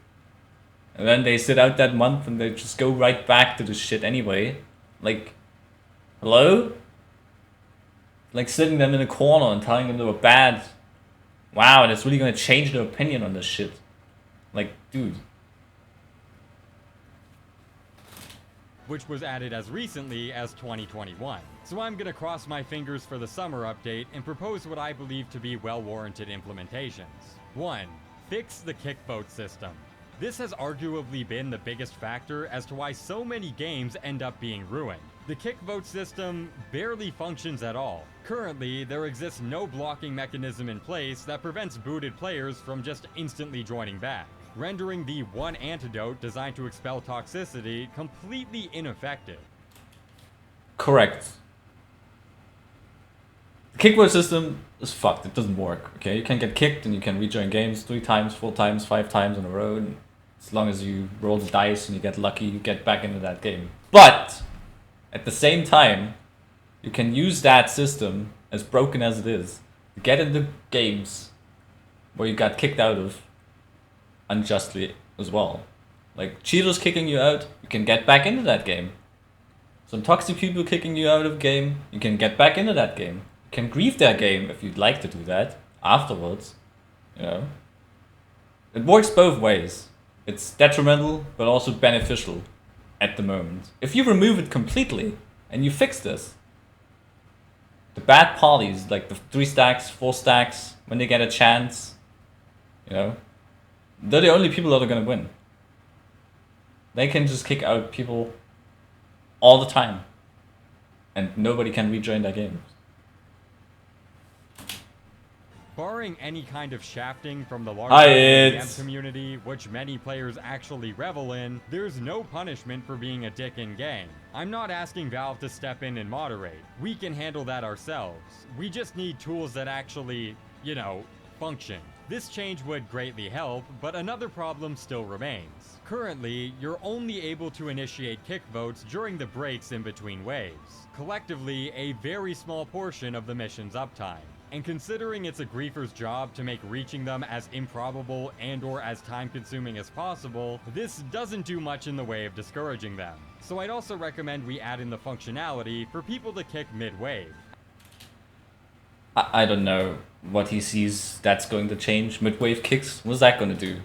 And then they sit out that month and they just go right back to the shit anyway. Like, hello? Like sitting them in a corner and telling them they were bad. Wow, and it's really gonna change their opinion on this shit. Like, dude. Which was added as recently as 2021. So I'm gonna cross my fingers for the summer update and propose what I believe to be well-warranted implementations. 1. Fix the kick vote system. This has arguably been the biggest factor as to why so many games end up being ruined. The kick vote system barely functions at all. Currently, there exists no blocking mechanism in place that prevents booted players from just instantly joining back, rendering the one antidote designed to expel toxicity completely ineffective. Correct. The kick vote system is fucked. It doesn't work. Okay, you can get kicked and you can rejoin games 3 times, 4 times, 5 times in a row. And as long as you roll the dice and you get lucky, you get back into that game. But at the same time, you can use that system, as broken as it is, to get into games where you got kicked out of unjustly as well. Like cheaters kicking you out, you can get back into that game. Some toxic people kicking you out of game, you can get back into that game. You can grieve their game if you'd like to do that afterwards. You know, it works both ways. It's detrimental but also beneficial at the moment. If you remove it completely and you fix this, the bad parties, like the 3 stacks, 4 stacks, when they get a chance, you know, they're the only people that are gonna win. They can just kick out people all the time, and nobody can rejoin their games. Barring any kind of shafting from the larger MvM community, which many players actually revel in, there's no punishment for being a dick in-game. I'm not asking Valve to step in and moderate. We can handle that ourselves. We just need tools that actually, you know, function. This change would greatly help, but another problem still remains. Currently, you're only able to initiate kick votes during the breaks in between waves, collectively a very small portion of the mission's uptime. And considering it's a griefer's job to make reaching them as improbable and or as time-consuming as possible, this doesn't do much in the way of discouraging them. So I'd also recommend we add in the functionality for people to kick mid-wave. I don't know what he sees that's going to change. Mid-wave kicks, what's that going to do?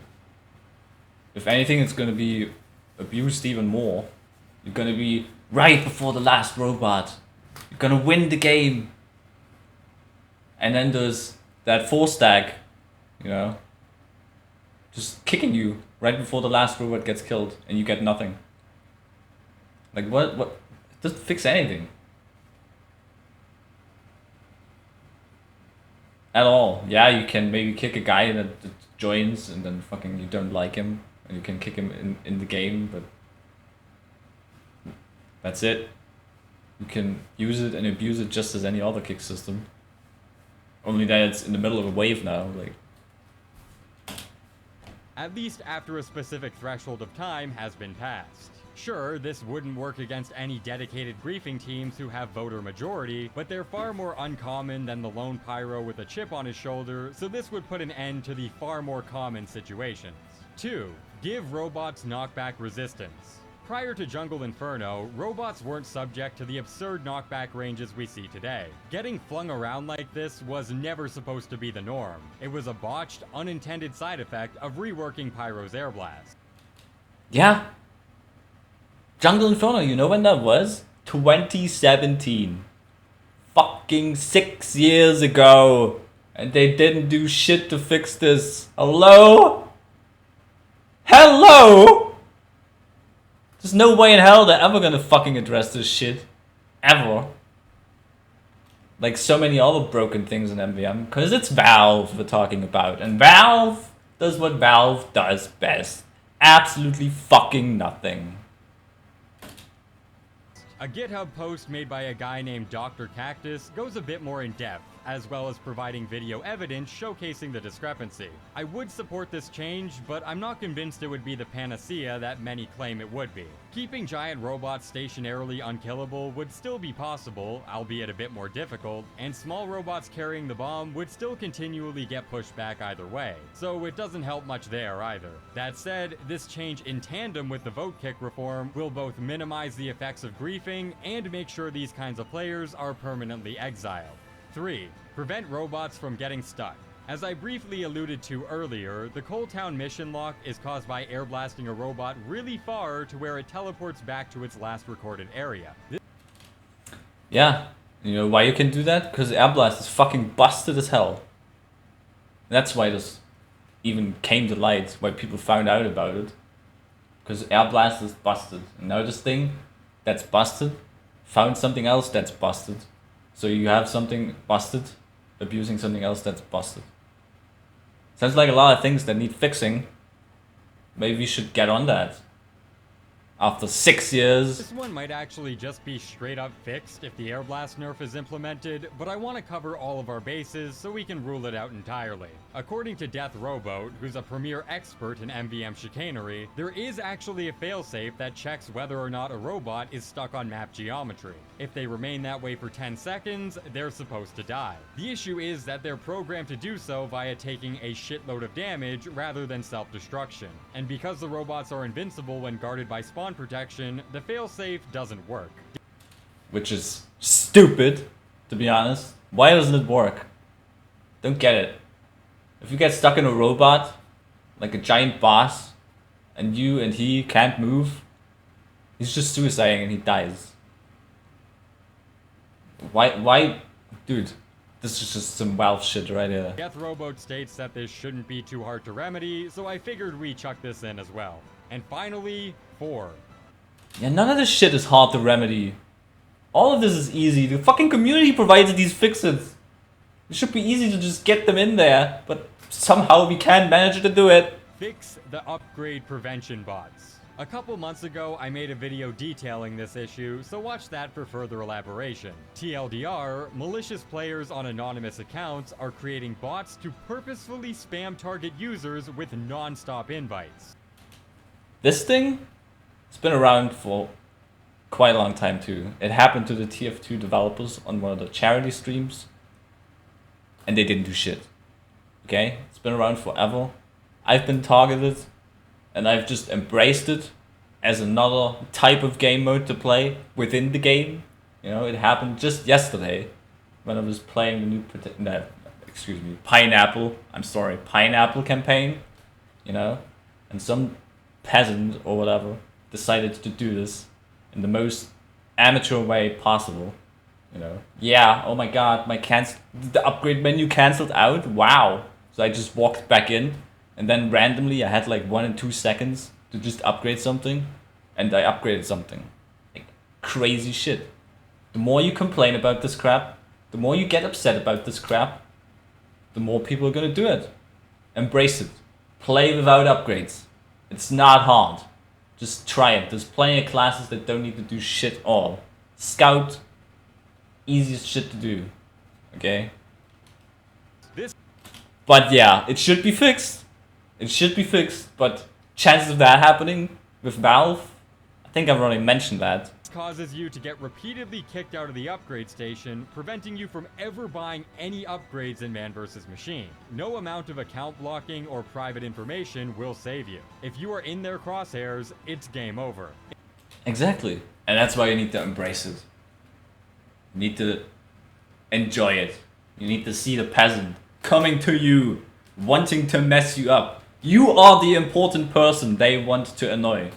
If anything, it's going to be abused even more. You're going to be right before the last robot. You're going to win the game. And then there's that 4 stack, you know, just kicking you right before the last robot gets killed and you get nothing. Like what? It doesn't fix anything. At all. Yeah, you can maybe kick a guy that joins and then fucking you don't like him and you can kick him in the game, but that's it. You can use it and abuse it just as any other kick system. Only that it's in the middle of a wave now, like. At least after a specific threshold of time has been passed. Sure, this wouldn't work against any dedicated griefing teams who have voter majority, but they're far more uncommon than the lone pyro with a chip on his shoulder, so this would put an end to the far more common situations. 2. Give robots knockback resistance. Prior to Jungle Inferno, robots weren't subject to the absurd knockback ranges we see today. Getting flung around like this was never supposed to be the norm. It was a botched, unintended side effect of reworking Pyro's air blast. Yeah. Jungle Inferno, you know when that was? 2017. Fucking 6 years ago. And they didn't do shit to fix this. Hello? Hello? There's no way in hell they're ever gonna fucking address this shit. Ever. Like so many other broken things in MvM. Because it's Valve we're talking about. And Valve does what Valve does best. Absolutely fucking nothing. A GitHub post made by a guy named Dr. Cactus goes a bit more in depth, as well as providing video evidence showcasing the discrepancy. I would support this change, but I'm not convinced it would be the panacea that many claim it would be. Keeping giant robots stationarily unkillable would still be possible, albeit a bit more difficult, and small robots carrying the bomb would still continually get pushed back either way, so it doesn't help much there either. That said, this change in tandem with the vote kick reform will both minimize the effects of griefing and make sure these kinds of players are permanently exiled. 3. Prevent robots from getting stuck. As I briefly alluded to earlier, the Coal Town mission lock is caused by air blasting a robot really far to where it teleports back to its last recorded area. Yeah, you know why you can do that? Because air blast is fucking busted as hell. That's why this even came to light, why people found out about it. Because Air Blast is busted. And now this thing that's busted found something else that's busted. So you have something busted abusing something else that's busted. Sounds like a lot of things that need fixing. Maybe we should get on that. After 6 years. This one might actually just be straight up fixed if the Air Blast nerf is implemented, but I want to cover all of our bases so we can rule it out entirely. According to Death Rowboat, who's a premier expert in MvM chicanery, there is actually a failsafe that checks whether or not a robot is stuck on map geometry. If they remain that way for 10 seconds, they're supposed to die. The issue is that they're programmed to do so via taking a shitload of damage rather than self-destruction. And because the robots are invincible when guarded by spawn protection, the failsafe doesn't work. Which is stupid, to be honest. Why doesn't it work? Don't get it. If you get stuck in a robot, like a giant boss, and you and he can't move, he's just suiciding and he dies. Why? Dude, this is just some Valve shit right here. Death Rowboat states that this shouldn't be too hard to remedy, so I figured we chuck this in as well. And finally, 4. Yeah, none of this shit is hard to remedy. All of this is easy. The fucking community provides these fixes. It should be easy to just get them in there, but somehow we can't manage to do it. Fix the upgrade prevention bots. A couple months ago, I made a video detailing this issue, so watch that for further elaboration. TLDR, malicious players on anonymous accounts are creating bots to purposefully spam target users with non-stop invites. This thing, it's been around for quite a long time too. It happened to the TF2 developers on one of the charity streams, and they didn't do shit. Okay? It's been around forever. I've been targeted, and I've just embraced it as another type of game mode to play within the game. You know, it happened just yesterday when I was playing the new Pineapple campaign, you know, and some peasant or whatever decided to do this in the most amateur way possible, you know. Yeah, oh my god, the upgrade menu cancelled out, wow. So I just walked back in, and then randomly I had like 1 and 2 seconds to just upgrade something, and I upgraded something. Like, crazy shit. The more you complain about this crap, the more you get upset about this crap, the more people are gonna do it. Embrace it. Play without upgrades. It's not hard. Just try it. There's plenty of classes that don't need to do shit all. Scout, easiest shit to do. Okay? But yeah, it should be fixed. It should be fixed, but chances of that happening with Valve, I think I've already mentioned that. This causes you to get repeatedly kicked out of the upgrade station, preventing you from ever buying any upgrades in Man vs. Machine. No amount of account blocking or private information will save you. If you are in their crosshairs, it's game over. Exactly. And that's why you need to embrace it. You need to enjoy it. You need to see the peasant coming to you, wanting to mess you up. You are the important person they want to annoy.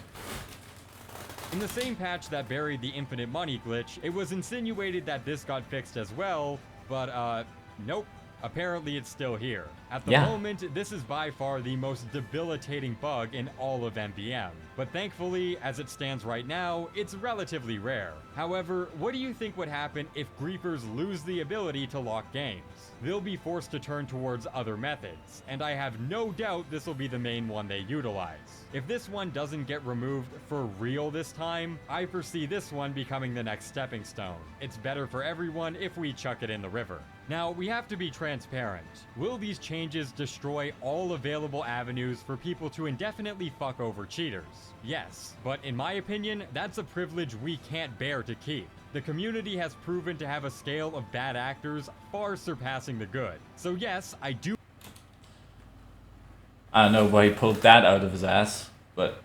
In the same patch that buried the infinite money glitch, it was insinuated that this got fixed as well, but nope. Apparently it's still here. At the moment, this is by far the most debilitating bug in all of MvM. But thankfully, as it stands right now, it's relatively rare. However, what do you think would happen if griefers lose the ability to lock games? They'll be forced to turn towards other methods, and I have no doubt this will be the main one they utilize. If this one doesn't get removed for real this time, I foresee this one becoming the next stepping stone. It's better for everyone if we chuck it in the river. Now, we have to be transparent. Will these changes destroy all available avenues for people to indefinitely fuck over cheaters? Yes, but in my opinion, that's a privilege we can't bear to keep. The community has proven to have a scale of bad actors far surpassing the good. So yes, I do. I don't know why he pulled that out of his ass, but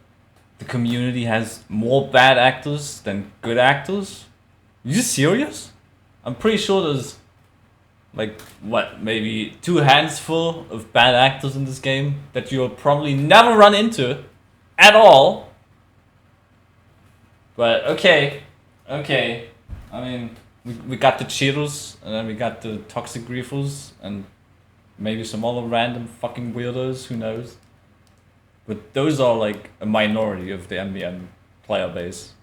the community has more bad actors than good actors? You serious? I'm pretty sure there's like, what, maybe 2 handsful of bad actors in this game that you'll probably never run into at all. But okay. I mean, we got the cheaters, and then we got the toxic griefers, and maybe some other random fucking weirdos, who knows? But those are like a minority of the MvM player base.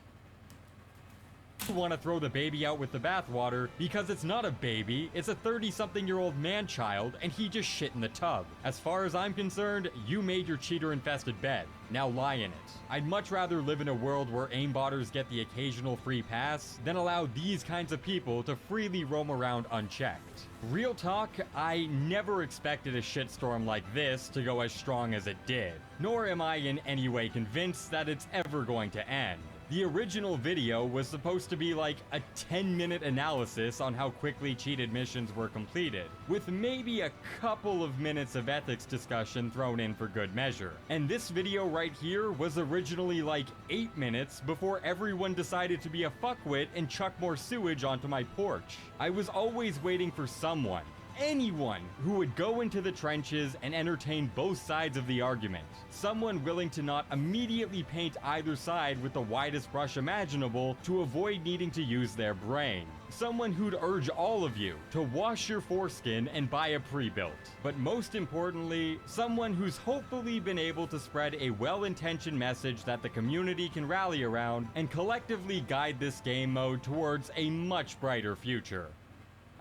Want to throw the baby out with the bathwater because it's not a baby, it's a 30-something-year-old man-child, and he just shit in the tub. As far as I'm concerned, you made your cheater-infested bed. Now lie in it. I'd much rather live in a world where aimbotters get the occasional free pass than allow these kinds of people to freely roam around unchecked. Real talk, I never expected a shitstorm like this to go as strong as it did, nor am I in any way convinced that it's ever going to end. The original video was supposed to be like a 10-minute analysis on how quickly cheated missions were completed, with maybe a couple of minutes of ethics discussion thrown in for good measure. And this video right here was originally like 8 minutes before everyone decided to be a fuckwit and chuck more sewage onto my porch. I was always waiting for someone, anyone, who would go into the trenches and entertain both sides of the argument. Someone willing to not immediately paint either side with the widest brush imaginable to avoid needing to use their brain. Someone who'd urge all of you to wash your foreskin and buy a pre-built. But most importantly, someone who's hopefully been able to spread a well-intentioned message that the community can rally around and collectively guide this game mode towards a much brighter future.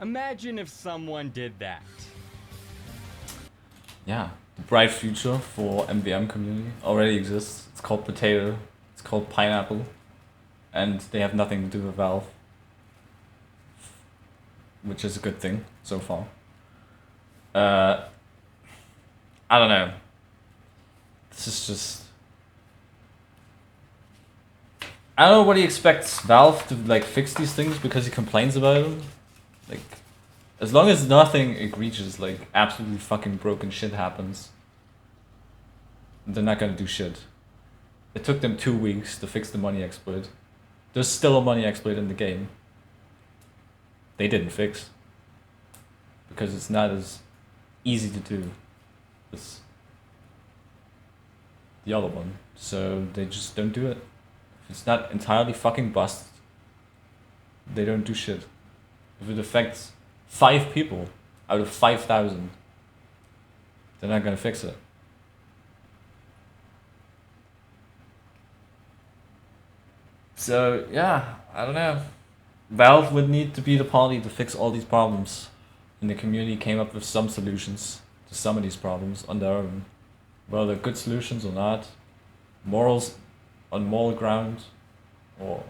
Imagine if someone did that. Yeah, the bright future for MvM community already exists. It's called Potato, it's called Pineapple, and they have nothing to do with Valve, which is a good thing so far. I don't know. This is just... I don't know what he expects Valve to like fix these things because he complains about them. Like, as long as nothing egregious, like absolutely fucking broken shit happens, they're not gonna do shit. It took them 2 weeks to fix the money exploit. There's still a money exploit in the game. They didn't fix. Because it's not as easy to do as the other one. So they just don't do it. If it's not entirely fucking busted, they don't do shit. If it affects 5 people out of 5,000, they're not gonna fix it. So yeah, I don't know. Valve would need to be the party to fix all these problems, and the community came up with some solutions to some of these problems on their own. Whether they're good solutions or not, morals on moral ground, or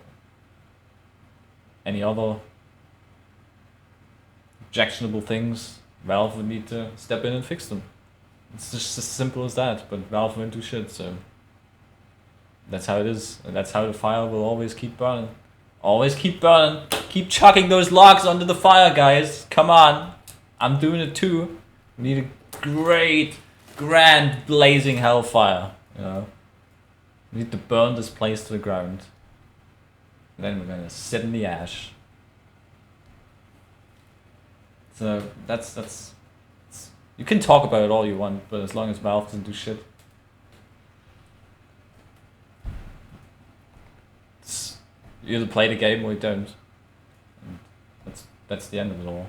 any other objectionable things, Valve would need to step in and fix them. It's just as simple as that, but Valve won't do shit, so that's how it is, and that's how the fire will always keep burning. Always keep burning. Keep chucking those logs onto the fire, guys. Come on. I'm doing it too. We need a great, grand, blazing hellfire, you know. We need to burn this place to the ground. And then we're gonna sit in the ash. So that's you can talk about it all you want, but as long as Valve doesn't do shit, you either play the game or you don't. And that's the end of it all.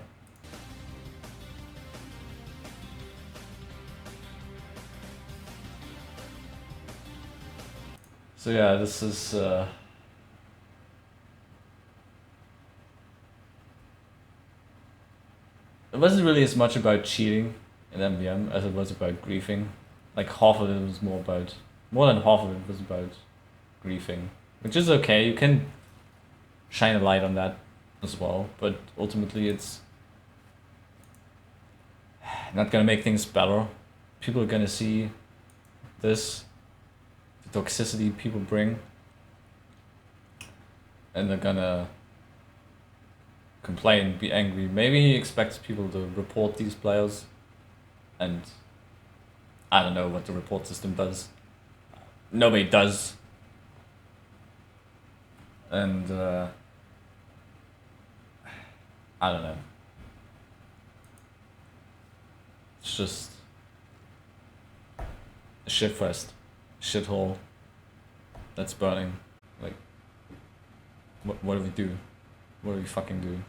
So yeah, this is it wasn't really as much about cheating in MvM as it was about griefing. Like half of it was more than half of it was about griefing, which is okay. You can shine a light on that as well, but ultimately it's not gonna make things better. People are gonna see this, the toxicity people bring, and they're gonna complain, be angry. Maybe he expects people to report these players, and I don't know what the report system does. Nobody does. And I don't know. It's just a shitfest, shithole that's burning. Like, what do we do? What do we fucking do?